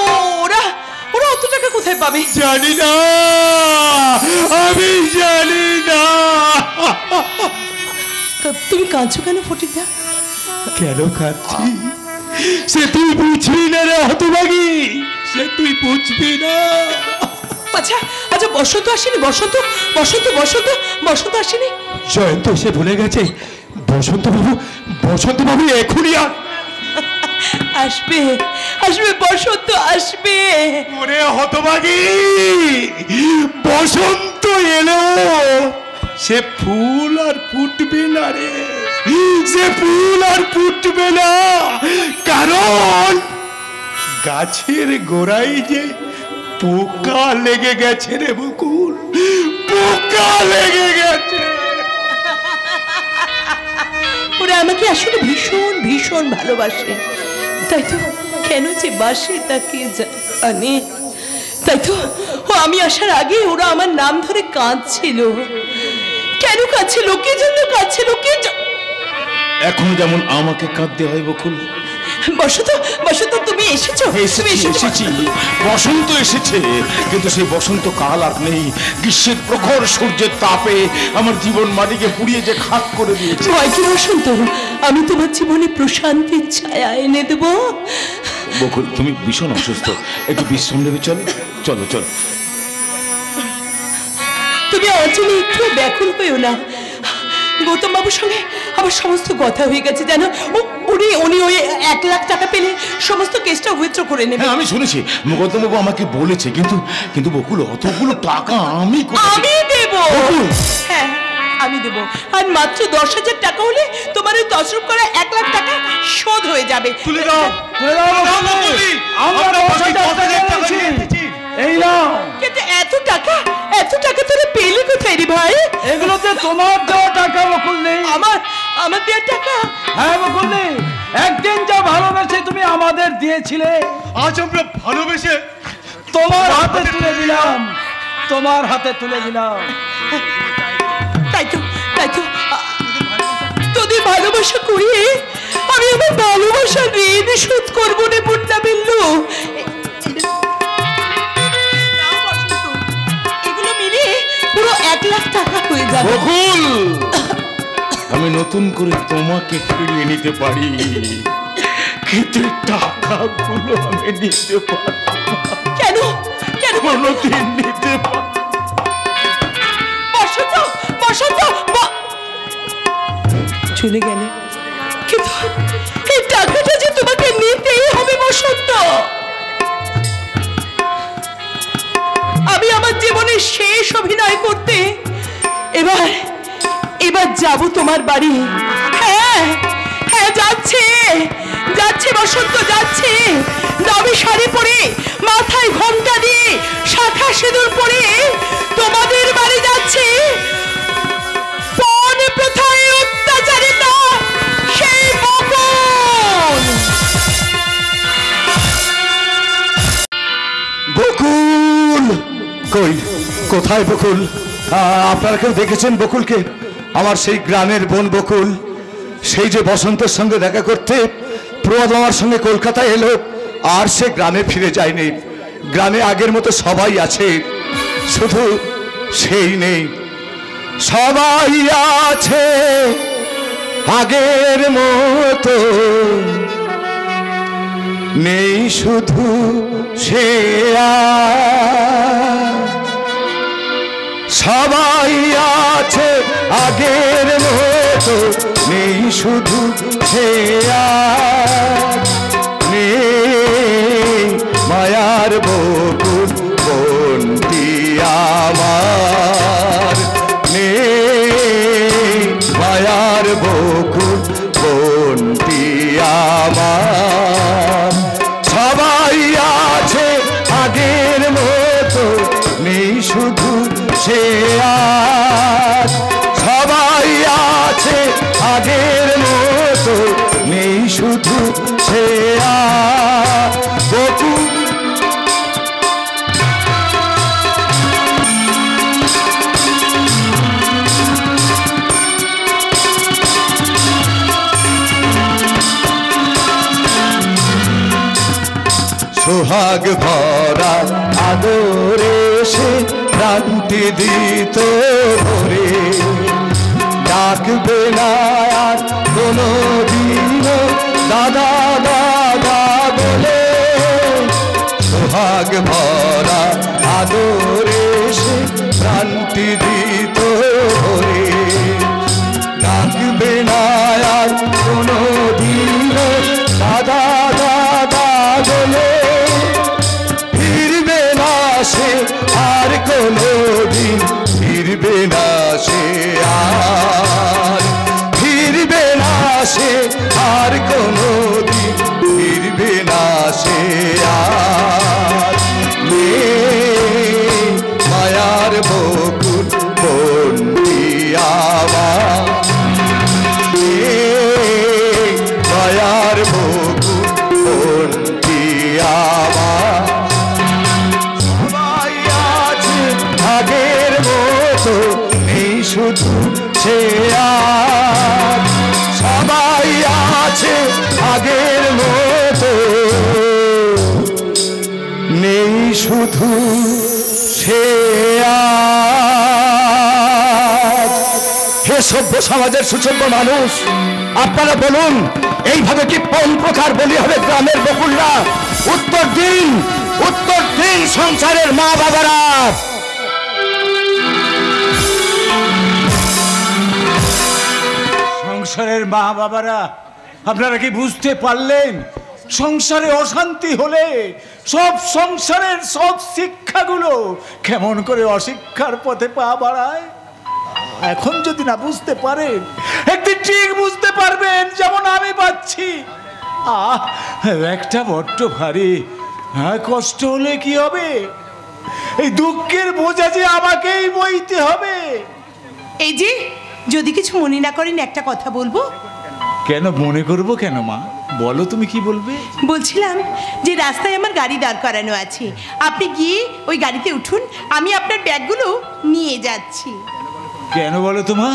ওরা অত টাকা কোথায় পাবে? জানি না, আমি জানি না। তুমি কাঁদছো কেন ফটিকদা? কেন কাঁদছি সে তুই বুঝবি না রে হতভাগী, সে তুই বুঝবি না। আচ্ছা বসন্ত আসেনি? বসন্ত আসেনি? জয়ন্ত সে ভুলে গেছে। বসন্ত বাবু এখনই আসবে বসন্ত আসবে। ওরে হতভাগী, বসন্ত এলো, সে ফুল আর ফুটবে না রে, সে ফুল আর ফুটবে না, কারণ গাছের গোড়ায় যে পোকা লেগে গেছে রে বকুল, পোকা লেগে গেছে। ওরা আমাকে আসলে ভীষণ ভীষণ ভালোবাসে, তাই তো কেন যে বাসে তাকে জানে। তাই তো আমি আসার আগে ওরা আমার নাম ধরে কাঁদছিল। কেন কাঁদছিল? কে জন্য কাঁদছিল? এখন যেমন আমাকে কাঁদতে হয় বকুল। বসন্ত তুমি এসেছো? এসেছি, বসন্ত এসেছে, কিন্তু সেই বসন্ত কাল আর নেই। গ্রীষ্মের প্রখর সূর্যের তাপে আমার জীবন মাটিকে পুড়িয়ে যে খাক করে দিয়েছে। ভয় কি বসন্ত, আমি তোমার জীবনে প্রশান্তির ছায়া এনে দেবো। বকুল, তুমি ভীষণ অসুস্থ, একটু বিশ্রাম নেবে। চলো। তুমি অঞ্চলে একটু ব্যাকুল হইও না। গৌতম বাবুর সঙ্গে আমার সমস্ত কথা হয়ে গেছে, জানো? উনি ওই 1 লাখ টাকা পেলে সমস্ত কেসটা উইথড্র করে নেবে। আমি শুনেছি, গৌতমবাবু আমাকে বলেছে, কিন্তু বকুল অতগুলো টাকা আমি দেব। হ্যাঁ, আমি দেব। আর মাত্র 10,000 টাকা হলে তোমার ওই তসরুপ করা 1 লাখ টাকা শোধ হয়ে যাবে। তুলে দাও বকুলদি, আমরা 10,000 টাকা দিয়েছি। এই নাও। কিন্তু এত টাকা এত টাকা তোরা পেলে কোথায় রে ভাই? এগুলোতে তোমার দেওয়া টাকা বকুলনি। আমার দেওয়া টাকা? হ্যাঁ বকুলনি, একদিন যা ভালোবেসে তুমি আমাদের দিয়েছিলে, আজ আমরা ভালোবেসে তোমার হাতে তুলে দিলাম, তোমার হাতে তুলে দিলাম। তাই তো তোদের ভালোবাসা করিয়ে আমি আমার ভালোবাসার ঋণ শোধ করবো রে মুন্না বিল্লু। এগুলো মিলিয়ে পুরো 1 লাখ টাকা হয়ে যাবে। বকুল, আমি নতুন করে তোমাকে ফিরিয়ে নিতে পারি, কিন্তু টাকাগুলো আমি নিতে পারবো না। কেন কোনোদিন নিতে পারবো না। বসন্ত চলে গেলে, কিন্তু এই টাকাটা যে তোমাকে নিতেই হবে বসন্ত। আমি আমার জীবনের শেষ অভিনয় করতে এবার যাব তোমার বাড়ি। হ্যাঁ যাচ্ছে বসন্ত, যাচ্ছে। দামি শাড়ি পরে, মাথায় ঘোমটা দিয়ে, শাখা সিঁদুর পরে তোমাদের বাড়ি যাচ্ছে। পণ প্রথায় অত্যাচারিত সেই বকুল কই, কোথায় বকুল? আপনারা কেউ দেখেছেন বকুলকে? আমার সেই গ্রামের বোন বকুল, সেই যে বসন্তের সঙ্গে দেখা করতে প্রভাত আমার সঙ্গে কলকাতায় এলো, আর সে গ্রামে ফিরে যায়নি। গ্রামে আগের মতো সবাই আছে, শুধু সেই নেই। সবাই আছে আগের মতো, নেই শুধু সে। সবাই আছে আগের মতো, নেই শুধু সে। নেই মায়ার বকুল বন্তি আমার, নেই মায়ার বকুল বন্তি আমার। সবাই আছে আগের মতো, নেই শুধু সে। সবাই আছে আগের মতো, নেই শুধু সে। বকুল সোহাগ ভরা আদরে সে প্রান্তি দিত ভরে, ডাকবে না আর কোনো দিন দাদা দাদা বলে। সোহাগ ভরা আদরে সে প্রান্তি দিত ভরে, ডাকবে না আর কোনো দিন দাদা দাদা বলে। ফিরবে না সে আর কোনো দিন, ফিরবে না সে আর, ফিরবে না সে আর কোনো দিন, ফিরবে না সে আর। মায়ার বকুল বন্তি আমার, মায়ার বকুল বন্তি আমার। সবাই আছে আগের মতো, নেই শুধু সে আর। সবাই আছে আগের মতো, নেই শুধু সে আর। হে সভ্য সমাজের সুসভ্য মানুষ, আপনারা বলুন, এইভাবে কি কোন প্রকার বলি হবে গ্রামের বকুলরা? উত্তর দিন, উত্তর দিন সংসারের মা বাবারা। সংসারের মা বাবারা, আপনারা কি বুঝতে পারলেন? সংসারে অশান্তি হলে সব সংসারের সব শিক্ষাগুলো কেমন করে অশিক্ষার পথে পা বাড়ায়। এখন যদি না বুঝতে পারেন, একদিন ঠিক বুঝতে পারবেন, যেমন আমি পাচ্ছি। একটা বড্ড ভারী। হ্যাঁ, কষ্ট হলে কি হবে? এই দুঃখের বোঝা যে আমাকেই বইতে হবে। এই যে, যদি কিছু মনে না করেন একটা কথা বলবো। কেন মনে করব কেন মা, বলো তুমি কি বলবে। বলছিলাম যে রাস্তায় আমার গাড়ি দাঁড় করানো আছে, আপনি গিয়ে ওই গাড়িতে উঠুন, আমি আপনার ব্যাগগুলো নিয়ে যাচ্ছি। কেন বলো তো মা,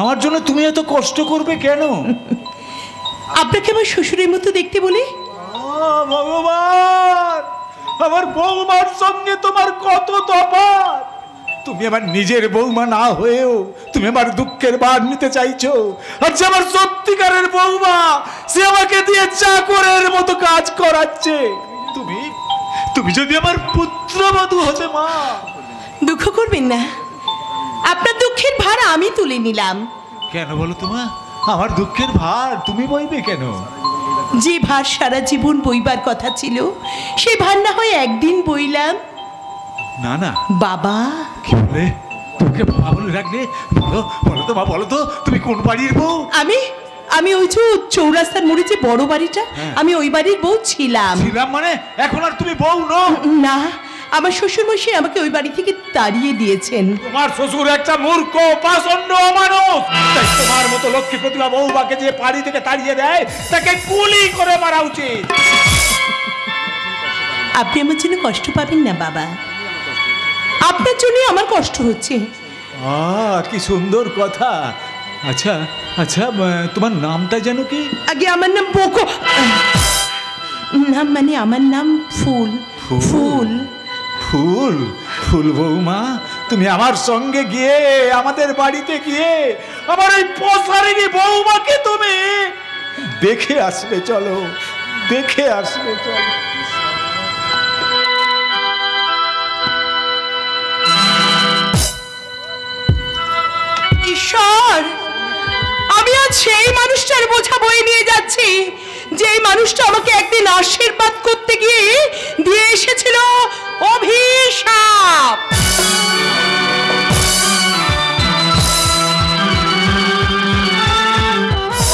আমার জন্য তুমি এত কষ্ট করবে কেন? আপনাকে আমার শ্বশুরের মতো দেখতে বলে। ভগবান, আমার বৌমার সঙ্গে তোমার কত তফাৎ। তুমি আমার নিজের বৌমা না হয়েও তুমি আমার দুঃখের ভার নিতে চাইছো। আর যে আমার সত্যিকারের বৌমা, সে আমাকে দিয়ে চাকরের মতো কাজ করাচ্ছে। তুমি তুমি যদি আমার পুত্রবধূ হতে মা। দুঃখ করবেন না, আপনার দুঃখের ভার আমি তুলে নিলাম। কেন বলো তো মা, আমার দুঃখের ভার তুমি বইবে কেন? যে ভার সারা জীবন বইবার কথা ছিল, সেই ভার না হয় একদিন বইলাম। না না বাবা। কি বলে? তোকে বাবা বলে রাখলে? বলো বলো তো মা, বলো তো তুমি কোন বাড়ির বউ? আমি ওই যে চৌরাস্তার মোড়ে যে বড় বাড়িটা, আমি ওই বাড়ির বউ ছিলাম। মানে এখন আর তুমি বউ নও? না, আমার শ্বশুর মশাই আমাকে ওই বাড়ি থেকে তাড়িয়ে দিয়েছেন। তোমার শ্বশুর একটা মূর্খ, পাষণ্ড অমানুষ। তাই তোমার মতো লক্ষ্মী প্রতিভা বউবাকে যে বাড়ি থেকে তাড়িয়ে দেয়, তাকে গুলি করে মারা উচিত। আপনি আমার জন্য কষ্ট পাবেন না বাবা, আপনার জন্যই আমার কষ্ট হচ্ছে। কি সুন্দর কথা। আচ্ছা আচ্ছা, তোমার নামটা যেন কি? আগে আমার নাম বকো। নাম মানে আমার নাম ফুল। ফুল ফুল ফুল বৌমা, তুমি আমার সঙ্গে গিয়ে আমাদের বাড়িতে গিয়ে আমার এই পসারিনী বৌমাকে তুমি দেখে আসবে। চলো, দেখে আসবে, চলো। ঈশ্বর, আমি আজ সেই মানুষটার বোঝা বয়ে নিয়ে যাচ্ছি, যেই মানুষটা আমাকে একদিন আশীর্বাদ করতে গিয়ে দিয়ে এসেছিল অভিশাপ।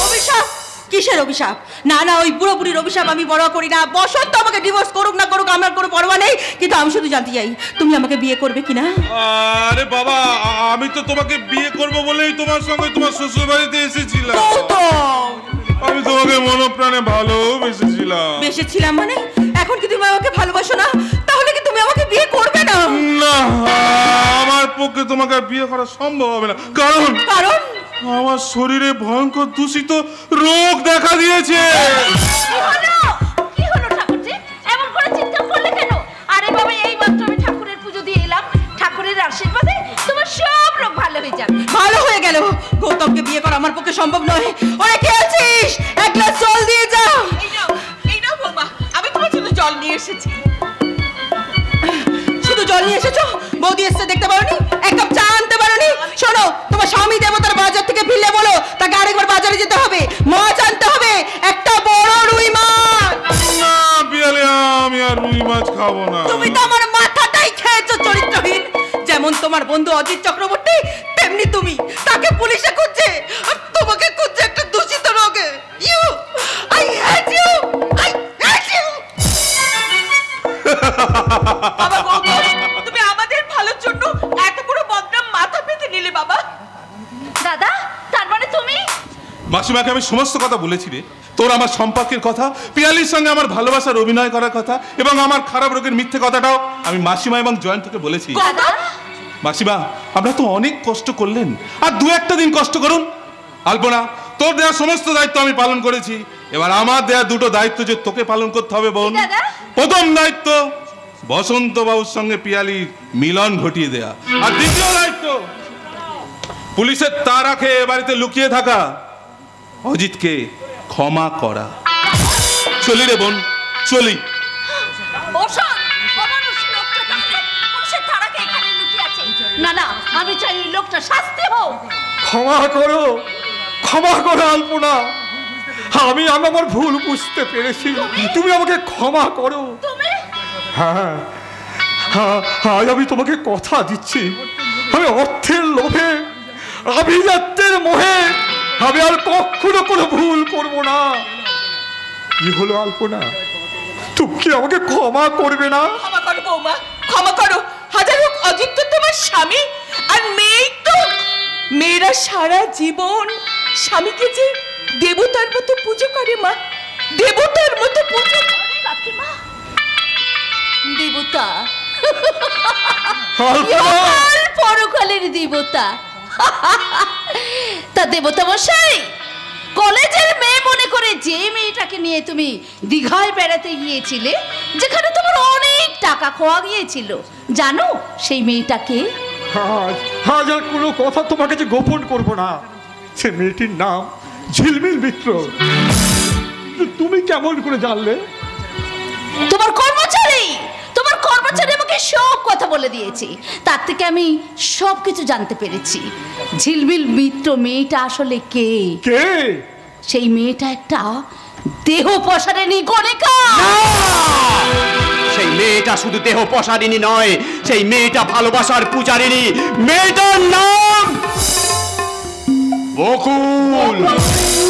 অভিশাপ? কিসের অভিশাপ? না না, ওই পুরোপুরির অভিশাপ আমি বড় করি না। বসন্ত আমাকে ডিভোর্স করুক না করুক, আমার কোনো পরোয়া নেই, কিন্তু আমি শুধু জানতে চাই তুমি আমাকে বিয়ে করবে কিনা। আরে বাবা, আমি তো তোমাকে বিয়ে করব বলেই তোমার সঙ্গে তোমার শ্বশুর বাড়িতে এসেছিলাম। আমি তোমাকে মনপ্রাণে ভালোবেসেছিলাম। বেসেছিলাম মানে? এখন কি তুমি আমাকে ভালোবাসো না? তাহলে কি তুমি আমাকে বিয়ে করবে না? না, আমার পক্ষে তোমাকে বিয়ে করা সম্ভব হবে না। কারণ কারণ আমার শরীরে ভয়ঙ্কর দূষিত রোগ দেখা দিয়েছে। কি হলো ঠাকুরজি, এমন করে চিন্তা করলে কেন? আরে বাবা, এই মাত্র আমি ঠাকুরের পুজো দিয়ে এলাম, ঠাকুরের আশীর্বাদে তোমার সব রোগ ভালো হয়ে যাবে। ভালো হয়ে গেল। গৌতমকে বিয়ে করা আমার পক্ষে সম্ভব নয়। ওরে কে আছিস? এক গ্লাস জল দিয়ে যা। এই নাও বৌমা, আমি তোমার জন্য জল নিয়ে এসেছি। শুধু জল নিয়ে এসেছো? বৌদি এসে দেখতে পারোনি? এক কাপ চা আনতে পারোনি? শোনো, তোমার স্বামী দেবতার বাজার থেকে ফিরলে বলো তাকে আরেকবার বাজারে যেতে হবে, মাছ আনতে হবে, একটা বড় রুই মাছ। না বিয়ালে, আমি আর রুই মাছ খাবো না। তুমি তো আমার মাথাটাই খেয়েছো চরিত্রহীন। যেমন তোমার বন্ধু অজিত চক্রবর্তী, তেমনি তুমি। তাকে পুলিশে খুঁজছে আর তোমাকে খুঁজছে একটা দূষিত রোগে। You I hate you, I hate you. বাবা গৌতম, তুমি আমাদের ভালোর জন্য এত বড় বদনাম মাথা পেতে নিলে বাবা। দাদা, তার মানে তুমি? মাসিমাকে আমি সমস্ত কথা বলেছি রে। তোর আমার সম্পর্কের কথা, পিয়ালির সঙ্গে আমার ভালোবাসার অভিনয় করার কথা এবং আমার খারাপ রোগের মিথ্যে কথাটাও আমি মাসিমা এবং জয়ন্তকে বলেছি। দাদা, মাসিমা, আপনারা তো অনেক কষ্ট করলেন, আর দু একটা দিন কষ্ট করুন। আলপনা, তোর দেওয়া সমস্ত দায়িত্ব আমি পালন করেছি। এবার আমার দেওয়া দুটো দায়িত্ব যে তোকে পালন করতে হবে বোন। দাদা? প্রথম দায়িত্ব বসন্ত বাবুর সঙ্গে পিয়ালির মিলন ঘটিয়ে দেয়া, আর দ্বিতীয় দায়িত্ব পুলিশের তাড়া খেয়ে বাড়িতে লুকিয়ে থাকা অজিতকে ক্ষমা করা। চলি রে বোন, চলি। ওষুধ অমানুষ লোকটা তাহলে পুলিশের তাড়াকে এখানে লুকিয়ে আছে। না না, আমি চাই ওই লোকটা শাস্তি হোক। ক্ষমা করো, ক্ষমা করো আলপনা। আমি আমার ভুল বুঝতে পেরেছি, তুমি আমাকে ক্ষমা করো। তুমি? হ্যাঁ, আজ আমি তোমাকে কথা দিচ্ছি, আমি অর্থের লোভে, আভিজাত্যের মোহে আমি আর কখনো কোনো ভুল করব না। কি হলো আলপনা, তুমি কি আমাকে ক্ষমা করবে না? ক্ষমা করব, বৌমা, ক্ষমা করো। হাজার হোক অজিত তো তোমার স্বামী, আর মেয়েই তো। মেয়েরা সারা জীবন স্বামীকে যে দেবতার মতো পুজো করে মা, দেবতার মতো পুজো করে। কাকিমা, দেবতা, পরকালের দেবতা। তা দেবতা মশাই, কলেজের মেয়ে মনে করে যে মেয়েটাকে নিয়ে তুমি দীঘায় বেড়াতে গিয়েছিলে, যেখানে তোমার অনেক টাকা খোয়া গিয়েছিল, জানো সেই মেয়েটাকে? আজ আর কোনো কথা তোমার কাছে গোপন করবো না। সে মেয়েটির নাম ঝিলমিল মিত্র। তুমি কেমন করে জানলে? তোমার কর্মচারী আমাকে সব কথা বলে দিয়েছে। তার থেকে আমি সব কিছু জানতে পেরেছি। ঝিলমিল মিত্র মেয়েটা আসলে কে? সেই মেয়েটা একটা দেহ পসারিণী গণিকা। সেই মেয়েটা শুধু দেহ পসারিণী নয়, সেই মেয়েটা ভালোবাসার পূজারিণী। মেয়েটার নাম বকুল।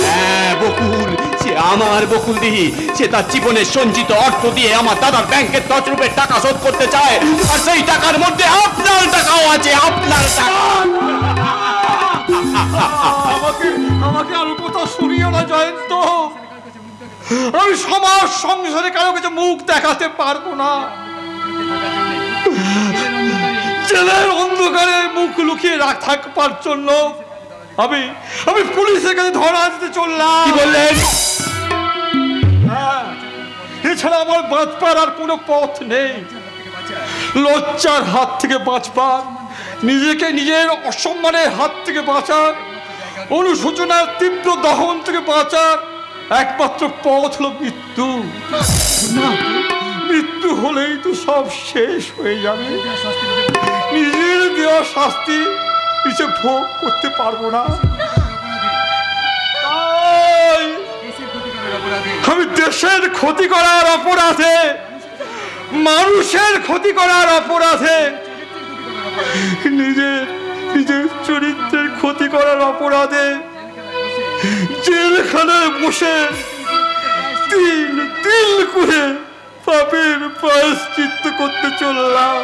হ্যাঁ, বকুল। সে আমার বকুল দিহি। সে তার জীবনের সঞ্চিত অর্থ দিয়ে আমার দাদার ব্যাংকের তছরূপের টাকা শোধ করতে চায়, আর সেই টাকার মধ্যে আপনার টাকাও আছে। আপনার টাকা। আমাকে আর কথা শুনিও না জয়ন্ত। আমি সমাজ সংসারে কারো কাছে মুখ দেখাতে পারবো না। জেলের অন্ধকারে মুখ লুকিয়ে থাকবার জন্য আমি পুলিশের কাছে ধরা দিতে চললাম। কি বললেন? এছাড়া আমার বাঁচবার আর কোনো পথ নেই। লজ্জার হাত থেকে বাঁচবার, নিজেকে নিজের অসম্মানের হাত থেকে বাঁচার, অনুশোচনার তীব্র দহন থেকে বাঁচার একমাত্র পথ হলো মৃত্যু। মৃত্যু হলেই তো সব শেষ হয়ে যাবে। নিজের দেওয়া শাস্তি নিজে ভোগ করতে পারবো না। আমি দেশের ক্ষতি করার অপরাধে, মানুষের ক্ষতি করার অপরাধে, নিজের চরিত্রের ক্ষতি করার অপরাধে জেলখানায় বসে তিল তিল করে পাপের প্রায়শ্চিত্ত করতে চললাম।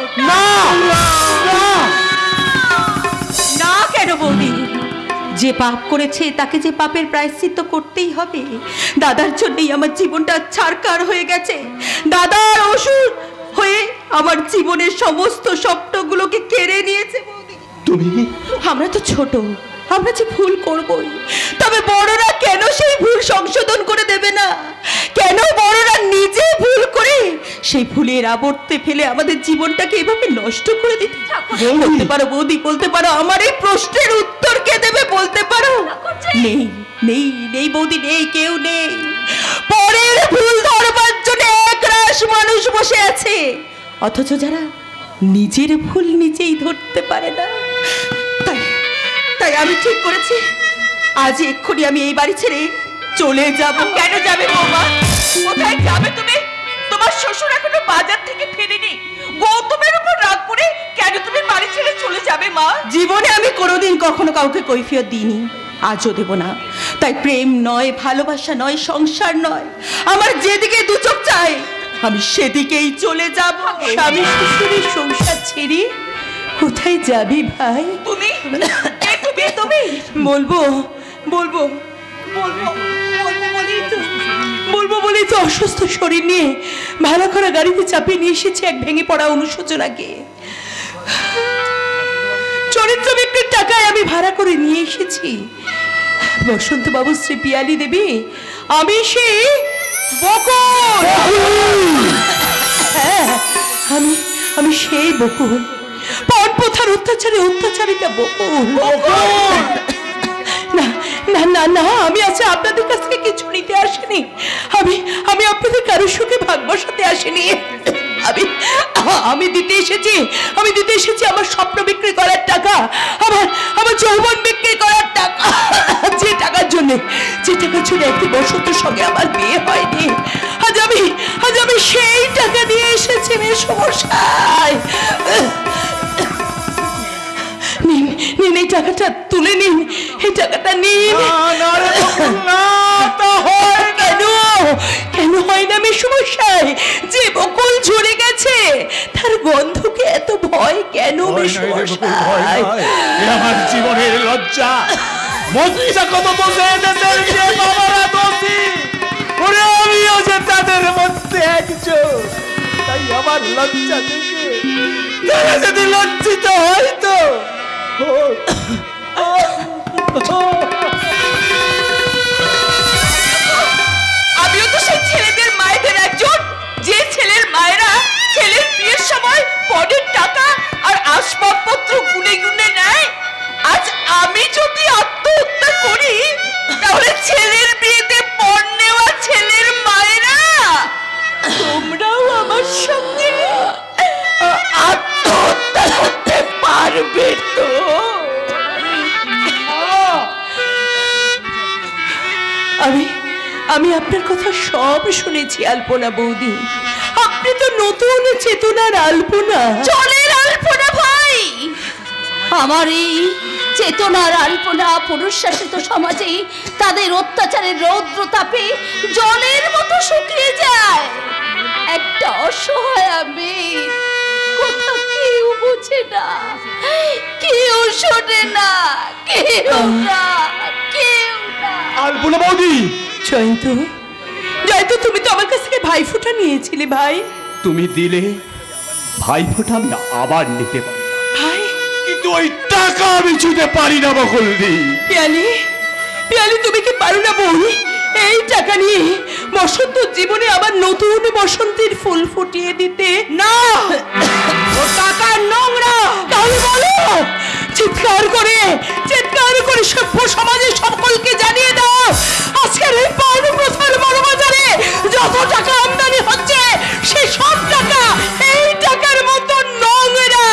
না কেন বৌদি? যে পাপ করেছে তাকে যে পাপের প্রায়শ্চিত্ত করতেই হবে। দাদার জন্যই আমার জীবনটা ছারকার হয়ে গেছে। দাদার ওষুধ হয়ে আমার জীবনের সমস্ত স্বপ্নগুলোকে কেড়ে নিয়েছে বৌদি। তুমি? আমরা তো ছোট, আমরা যে ভুল করবই, তবে বড়রা কেন সেই ভুল সংশোধন করে দেবে না? কেন বড়রা নিজে ভুল করে সেই ভুলের আবর্তে ফেলে আমাদের জীবনটাকে এভাবে নষ্ট করে দিতে? বলতে পারো বৌদি, বলতে পারো আমার এই প্রশ্নের উত্তর কে দেবে? বলতে পারো? নেই নেই নেই বৌদি, নেই, কেউ নেই। পরের ভুল ধরবার জন্য একরাশ মানুষ বসে আছে, অথচ যারা নিজের ভুল নিজেই ধরতে পারে না। তাই আমি ঠিক করেছি, আজ এক্ষুনি আমি এই বাড়ি ছেড়ে চলে যাব। কেন যাবে বৌমা? কোথায় যাবে তুমি? তোমার শ্বশুর এখনো বাজার থেকে ফেরেনি। গৌতমের উপর রাগ করে কেন তুমি বাড়ি ছেড়ে চলে যাবে মা? জীবনে আমি কোনোদিন কখনো কাউকে কৈফিয়ত দিইনি, আজও দেব না। তাই প্রেম নয়, ভালোবাসা নয়, সংসার নয়, আমার যেদিকে দু চোখ চাই আমি সেদিকেই চলে যাব। স্বামী শ্বশুরের সংসার ছেড়ে কোথায় যাবি ভাই? তুমি তুমি বলবো বলবো বলেই তো অসুস্থ শরীর নিয়ে ভাড়া করা গাড়িতে চাপিয়ে নিয়ে এসেছে এক ভেঙে পড়া অনুশোচনাকে। চরিত্র বিক্রির টাকায় আমি ভাড়া করে নিয়ে এসেছি। বসন্ত বাবু শ্রী পিয়ালি দেবী, আমি সেই বকুল। হ্যাঁ, আমি সেই বকুল, পথের অত্যাচারিতা বকুল। না না না না, আমি আজকে আপনাদের কাছ থেকে কিছু নিতে আসিনি। আমি আপনাদের কারোর সুখে ভাগ বসাতে আসিনি। আমি দিতে এসেছি আমার স্বপ্ন বিক্রি করার টাকা, আমার যৌবন বিক্রি করার টাকা। যে টাকার জন্য একটি বসন্তের সঙ্গে আমার বিয়ে হয়নি, আজ আমি সেই টাকা দিয়ে এসেছি মেসমশাই। নিন এই টাকাটা, তুলে নিন এই টাকাটা, নিন। কেন হয় না মেসমশাই? যে বকুল ঝরে গেছে তার গন্ধকে এত ভয় কেন মেশমশাই? আমার জীবনের লজ্জা মজ্জা কত বসে দেশের যে বাবারা দোষী, ওরে আমিও যে তাদের মধ্যে একজন। তাই আমার লজ্জা থেকে তারা যদি লজ্জিত হয়তো আমিও তো সেই ছেলেদের মায়েদের একজন, যে ছেলের মায়েরা ছেলের বিয়ের সময় পণের টাকা আর আসবাবপত্র গুনে গুনে নেয়। আজ আমি যদি আত্মহত্যা করি, তাহলে ছেলের বিয়েতে পণ নেওয়া ছেলের মায়েরা তোমরাও আমার সঙ্গে আত্মহত্যা করতে পারবে তো? আমি আপনার কথা সব শুনেছি আলপনা বৌদি। আপনি তো নতুন চেতনার আলপনা, জলের আলপনা ভাই। আমার এই চেতনার আলপনা পুরুষ শাসিত সমাজে তাদের অত্যাচারের রৌদ্র তাপে জলের মতো শুকিয়ে যায়। একটা অসহায় আমি, কথা কেউ বোঝে না, কেউ শোনে না, কেউ না, কেউ না। আলপনা বৌদি, জয়ন্ত, জয়ন্ত, তুমি তো আমার কাছ থেকে ভাইফোঁটা নিয়েছিলে ভাই। তুমি দিলে ভাইফোঁটা আমি আবার নিতে পারি, ভাই কিন্তু ওই টাকা আমি ছুঁতে পারি না বকুলদি। পিয়ালি, পিয়ালি, তুমি কি পারো না বৌদি এই টাকা নিয়ে বসন্ত জীবনে আবার নতুন বসন্তের ফুল ফুটিয়ে দিতে? না, ও টাকা নোংরা। তাহলে বলো, চিৎকার করে সভ্য সমাজের সকলকে জানিয়ে দাও, আজকের এই পর্ণ প্রথার বড় বাজারে যত টাকা আমদানি হচ্ছে সে সব টাকা এই টাকার মতো নোংরা।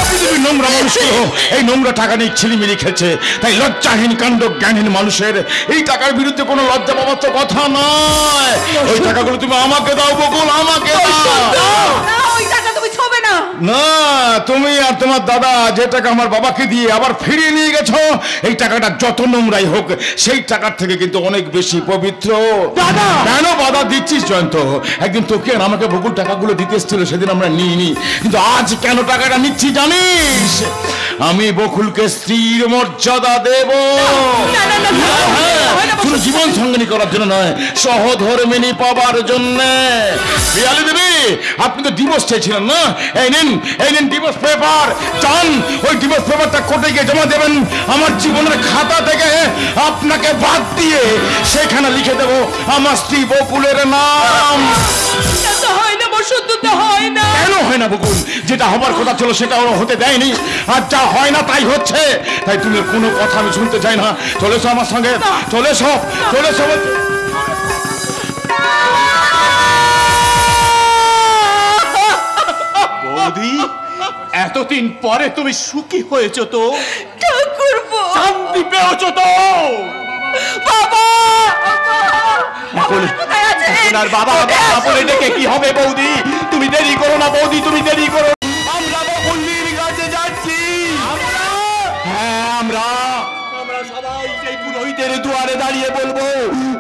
পৃথিবীর নোংরা মানুষগুলো এই নোংরা টাকা নিয়ে ছিলিমিলি খেলছে। তাই লজ্জাহীন কাণ্ড জ্ঞানহীন মানুষের এই টাকার বিরুদ্ধে কোনো লজ্জা পাওয়ার তো কথা নয়। ওই টাকাগুলো তুমি আমাকে দাও বকুল, আমাকে দাও। ওই টাকা তুমি ছোবে না। না, তুমি আর তোমার দাদা যে টাকা আমার বাবাকে দিয়ে আবার ফিরিয়ে নিয়ে গেছো, এই টাকাটা যত নোংরাই হোক সেই টাকার থেকে কিন্তু অনেক বেশি পবিত্র। দাদা কেন বাধা দিচ্ছিস জয়ন্ত? একদিন তোকে আর আমাকে বকুল টাকাগুলো দিতে এসেছিল, সেদিন আমরা নিইনি, কিন্তু আজ কেন টাকাটা নিচ্ছি জানিস? আমি বকুলকে স্ত্রীর মর্যাদা দেব। শুধু জীবন সঙ্গিনী করার জন্য নয়, সহধর্মিনী পাবার জন্য। পিয়ালি দেবী, আপনি তো ডিভোর্স চেয়েছিলেন না? এই নিন ডিভোর্স পেপার। চান ওই ডিভোর্স পেপারটা কোর্টে গিয়ে জমা দেবেন। আমার জীবনের খাতা থেকে আপনাকে বাদ দিয়ে সেখানে লিখে দেব আমার স্ত্রী বকুলের নাম। হয় না বসন্ত, তো হয় না। কেন হয় না বকুল? যেটা হবার কথা ছিল সেটা ওরা হতে দেয়নি, আর যা হয় না তাই হচ্ছে। তাই তুমি কোনো কথা আমি শুনতে চাই না। চলেছো আমার সঙ্গে, চলেছো। বৌদি, এতদিন পরে তুমি সুখী হয়েছো তো? ঠাকুরপো, শান্তি পেয়েছো তো? বাবা, এখন আর বাবা বলে ডেকে কি হবে বৌদি? তুমি দেরি করো না বৌদি, তুমি দেরি করো। আমরা বকুলের কাছে যাচ্ছি। হ্যাঁ, আমরা সবাই সেই পুরোহিতের দুয়ারে দাঁড়িয়ে বলবো,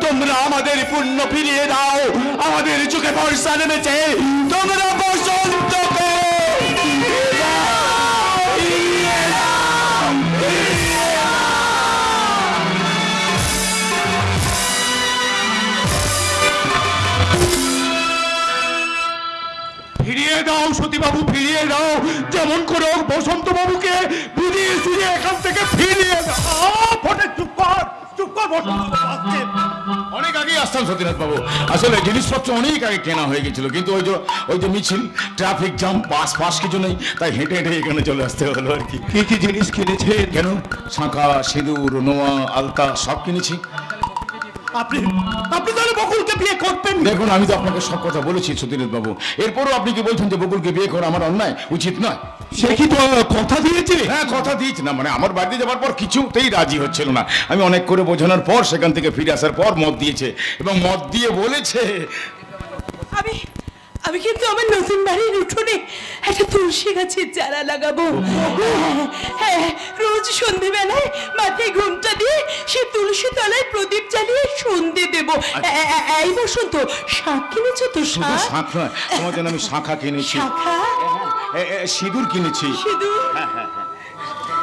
তোমরা আমাদের পুণ্য ফিরিয়ে দাও, আমাদের চোখে বর্ষা নেমেছে, তোমরা বসন্ত ফিরিয়ে দাও। সতীবাবু ফিরিয়ে দাও, যেমন করে হোক বসন্ত বাবুকে বুঝিয়ে সুঝিয়ে এখান থেকে ফিরিয়ে দাও। চুপ কর অনেক আগে আসতাম সতীনাথ বাবু, আসলে জিনিসপত্র অনেক আগে কেনা হয়ে গেছিল, কিন্তু ওই যে মিছিল, ট্রাফিক জ্যাম, পাস কিছু নেই, তাই হেঁটে এখানে চলে আসতে হলো আর কি। কি জিনিস কিনেছেন? কেন, শাঁখা, সিঁদুর, নোয়া, আলতা সব কিনেছি। আপনি তাহলে বকুলকে বিয়ে করবেন? দেখুন, আমি তো আপনাকে সব কথা বলেছি সতীনাথ বাবু, এরপরও আপনি কি বলছেন যে বকুলকে বিয়ে করা আমার অন্যায়, উচিত নয়? সে কি তো কথা দিয়েছে? হ্যাঁ, কথা দিয়েছি না, মানে আমার বাড়িতে যাওয়ার পর কিছুতেই রাজি হচ্ছিল না। আমি অনেক করে বোঝানোর পর সেখান থেকে ফিরে আসার পর মত দিয়েছে, এবং মত দিয়ে বলেছে আমি কিন্তু আমার নতুন বাড়ির উঠোনে একটা তুলসী গাছের চারা লাগাবো। হ্যাঁ, রোজ সন্ধেবেলায় মাথায় ঘুমটা দিয়ে সে তুলসী তলায় প্রদীপ জ্বালিয়ে সন্ধে দেবো। এই বসন্ত, শাঁখ কিনেছো তো? শাঁখ নয়, তোমার জন্য আমি শাঁখা কিনেছি। শাঁখা? সিঁদুর কিনেছি। সিঁদুর? হ্যাঁ হ্যাঁ হ্যাঁ,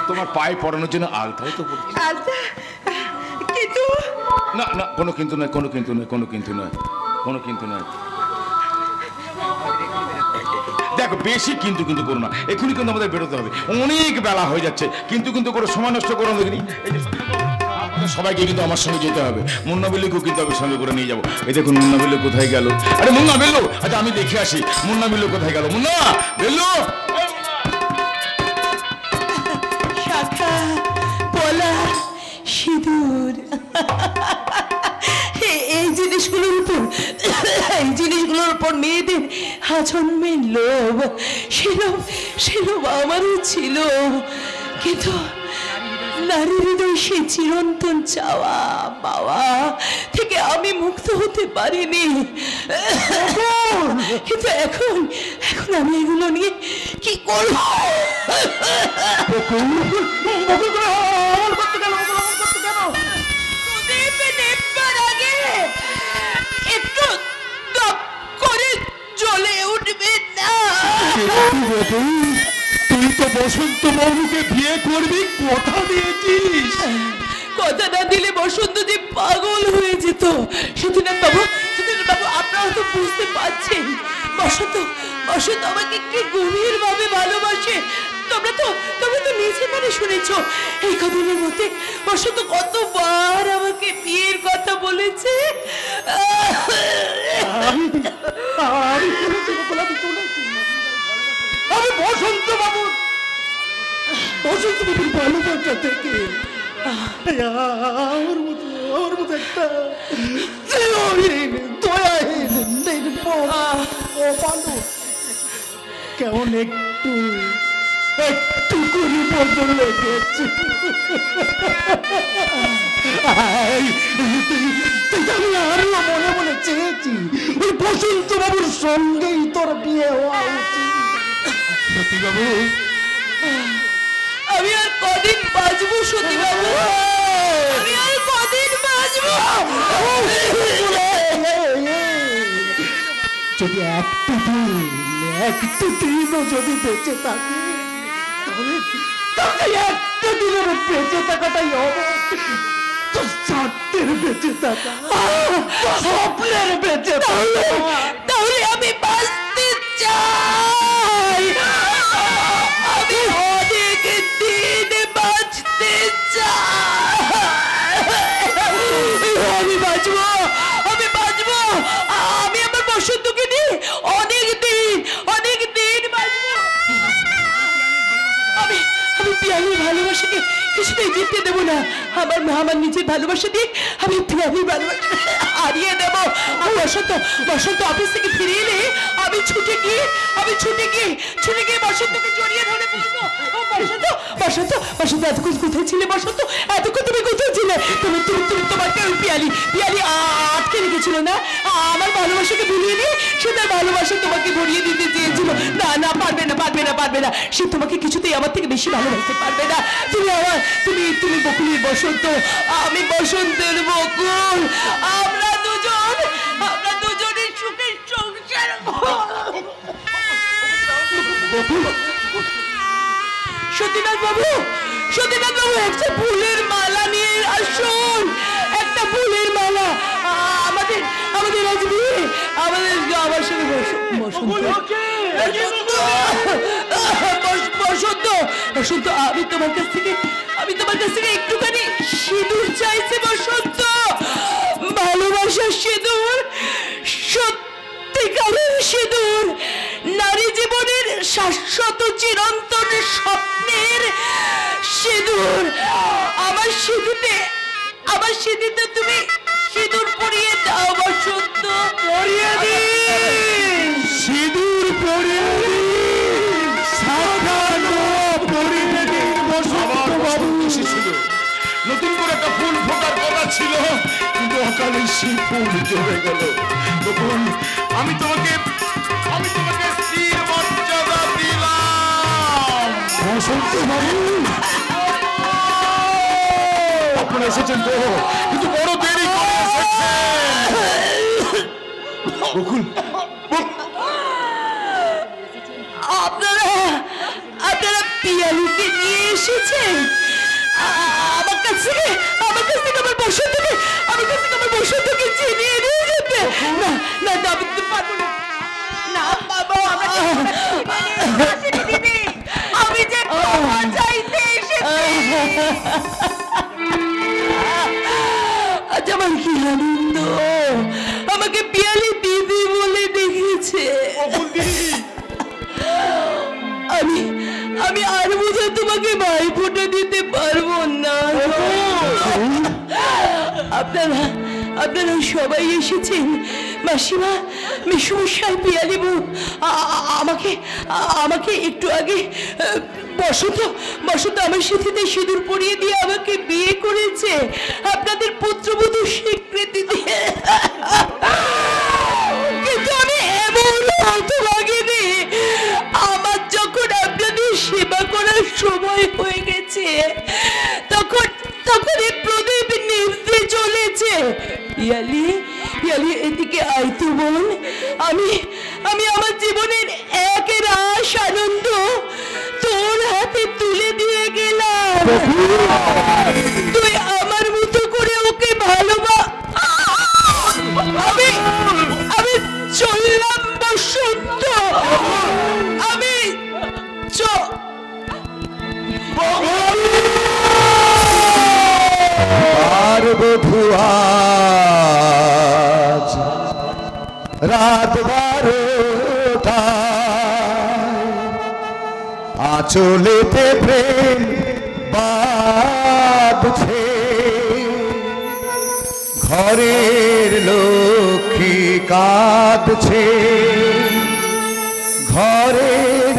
তোমার পায়ে পরানোর জন্য আলতাও তো পড়ছি। আলতা? কিন্তু না না, কোনো কিন্তু নয়, কোনো কিন্তু নয়, কোনো কিন্তু নয়, কোনো কিন্তু নয়। দেখো বেশি কিন্তু কিন্তু করো না, এখনই কিন্তু আমাদের বেরোতে হবে, অনেক বেলা হয়ে যাচ্ছে। কিন্তু কিন্তু করে সময় নষ্ট করো না দেখিনি। সবাইকে কিন্তু আমার সঙ্গে যেতে হবে, মুন্না বিল্লুকেও কিন্তু আমি সঙ্গে করে নিয়ে যাবো। এই দেখুন মুন্না বিল্লু কোথায় গেল? আরে মুন্না বিল্লু, আচ্ছা আমি দেখে আসি মুন্না বিল্লু কোথায় গেল। মুন্না বিল্লু, শাখা পলা সিঁদুর, এই জিনিসগুলোর উপর, এই জিনিসগুলোর উপর মেয়েদের আজন্মের লোভ, সে লোভ আমারও ছিল। কিন্তু নারীর হৃদয় সেই চিরন্তন চাওয়া পাওয়া থেকে আমি মুক্ত হতে পারিনি। কিন্তু এখন আমি এগুলো নিয়ে কি করব? একটু দপ করে জ্বলে উঠবে না? তুই তো বসন্ত বাবুকে বিয়ে করবি কথা দিয়েছিস। কথা না দিলে বসন্ত যে পাগল হয়ে যেত। সতীনাথ বাবু, আপনারা তো বুঝতে পারছেন বসন্ত আমাকে কি গভীর ভাবে ভালোবাসে। তোমরা তো নিজে মানে শুনেছ এই কদিনের মধ্যে বসন্ত কতবার আমাকে বিয়ের কথা বলেছে। আমি বসন্ত বাবুর ভালোবাসা থেকে আমার মতো একটা দয়াহীন কেমন একটু করে বদল লেগেছে। আমি আরো মনে মনে চেয়েছি ওই বসন্ত বাবুর সঙ্গেই তোর বিয়ে হওয়া উচিত। সতী বাবু, আমি আর কদিন বাঁচবো সতী বাবু? আমি আর কদিন বাঁচবো? যদি একটা দিনও যদি বেঁচে থাকি তাহলে একটা দিনের বেঁচে থাকাটাই হবে তোর স্বার্থের বেঁচে থাকা, স্বপ্নের বেঁচে থাকা। তাহলে আমি বাঁচতে চাই, আমি অনেক দিন বাঁচতে চাই। আমি বাঁচবো, আমি আমার বসন্তকে নিয়ে অনেক দিন বাঁচবো। আমি পিয়ালির ভালোবাসাকে কিছুতেই জিততে দেবো না। আমার নিজের ভালোবাসা দিয়ে আমি পিয়ালির ভালোবাসা হারিয়ে দেবো। বসন্ত অফিস থেকে ফিরে এলে আমি ছুটে গিয়ে বসন্তকে জড়িয়ে ধরে বলবো, বসন্ত এতক্ষণ কোথায় ছিলে? বসন্ত এতক্ষণ তুমি কোথায় ছিলে? তুমি তোমাকে ওই পিয়ালি আটকে রেখেছিল না? আমার ভালোবাসাকে ভুলিয়ে দিয়ে সে তার ভালোবাসা তোমাকে ভরিয়ে দিতে চেয়েছিল। না, পারবে না। সে তোমাকে কিছুতেই আমার থেকে বেশি ভালোবাসতে পারবে না। তুমি বকুলের বসন্ত, আমি বসন্তের বকুল। আমরা দুজনের সুখের সংসার। সতীনাথ বাবু, একটা ফুলের মালা নিয়ে আসুন। একটা ফুলের মালা। আমাদের আজ বিয়ে, আমার সঙ্গে বসন্ত, আমি তোমার কাছ থেকে একটুখানি সিঁদুর চাইছি বসন্ত। ভালোবাসার সিঁদুর, সত্যিকারের সিঁদুর, নারী জীবনের শাশ্বত চিরন্তন স্বপ্নের সিঁদুর। আমার সিঁদুরতে তুমি সিঁদুর পরিয়ে দাও বসন্ত। পরিয়ে দিন, সিঁদুর পরিয়ে দিন, সাজানো পরিয়ে দিন বসন্ত বাবু। নতুন করে একটা ফুল ফোটার কথা ছিল, কিন্তু অকালে সেই ফুল জমে গেল। তখন আমি তোমাকে স্ত্রীর মর্যাদা দিলাম। বসন্ত বাবু, আপনারা এসেছেন তো, কিন্তু বড় দেরি করে এসেছেন। বকুল, আপনারা আপনারা পিয়ালিকে নিয়ে এসেছেন আমার কাছ থেকে আমার বসন্তকে চিনিয়ে নিয়ে যেতে। না না না, আমি তো পারবো না। না বাবা, আমি যে ক্ষমা চাইতে এসেছি। আজ আমার কি আনন্দ, আমাকে পিয়ালি দিদি বলে ডেকেছে। আমি আর বোঝা তোমাকে ভাই ফোঁটা দিতে পারবো না। আপনারা সবাই এসেছেন, মাসিমা, মেসুমশাই, পিয়ালি বউ। আমাকে একটু আগে বসন্ত আমার সাথে সিঁদুর পরিয়ে দিয়ে আমাকে বিয়ে করেছে, আপনাদের পুত্রবধূ স্বীকৃতি দিয়ে। কিন্তু আমি এমন হতভাগিনী, আমার যখন আপনাদের সেবা করার সময় হয়ে গেছে তখন এই প্রদীপ নিভতে চলেছে। ইয়ালি এদিকে আয় তো বোন, আমি আমার জীবনের এক রাস আনন্দ তোর হাতে তুলে দিয়ে গেলাম। তুই আমার মতো করে ওকে আমি চললাম বসন্ত, আমি বধূ আজ রাত 12টায় আঁচলেতে প্রেম বাঁধছে, ঘরের লক্ষ্মী কাঁদছে, ঘরের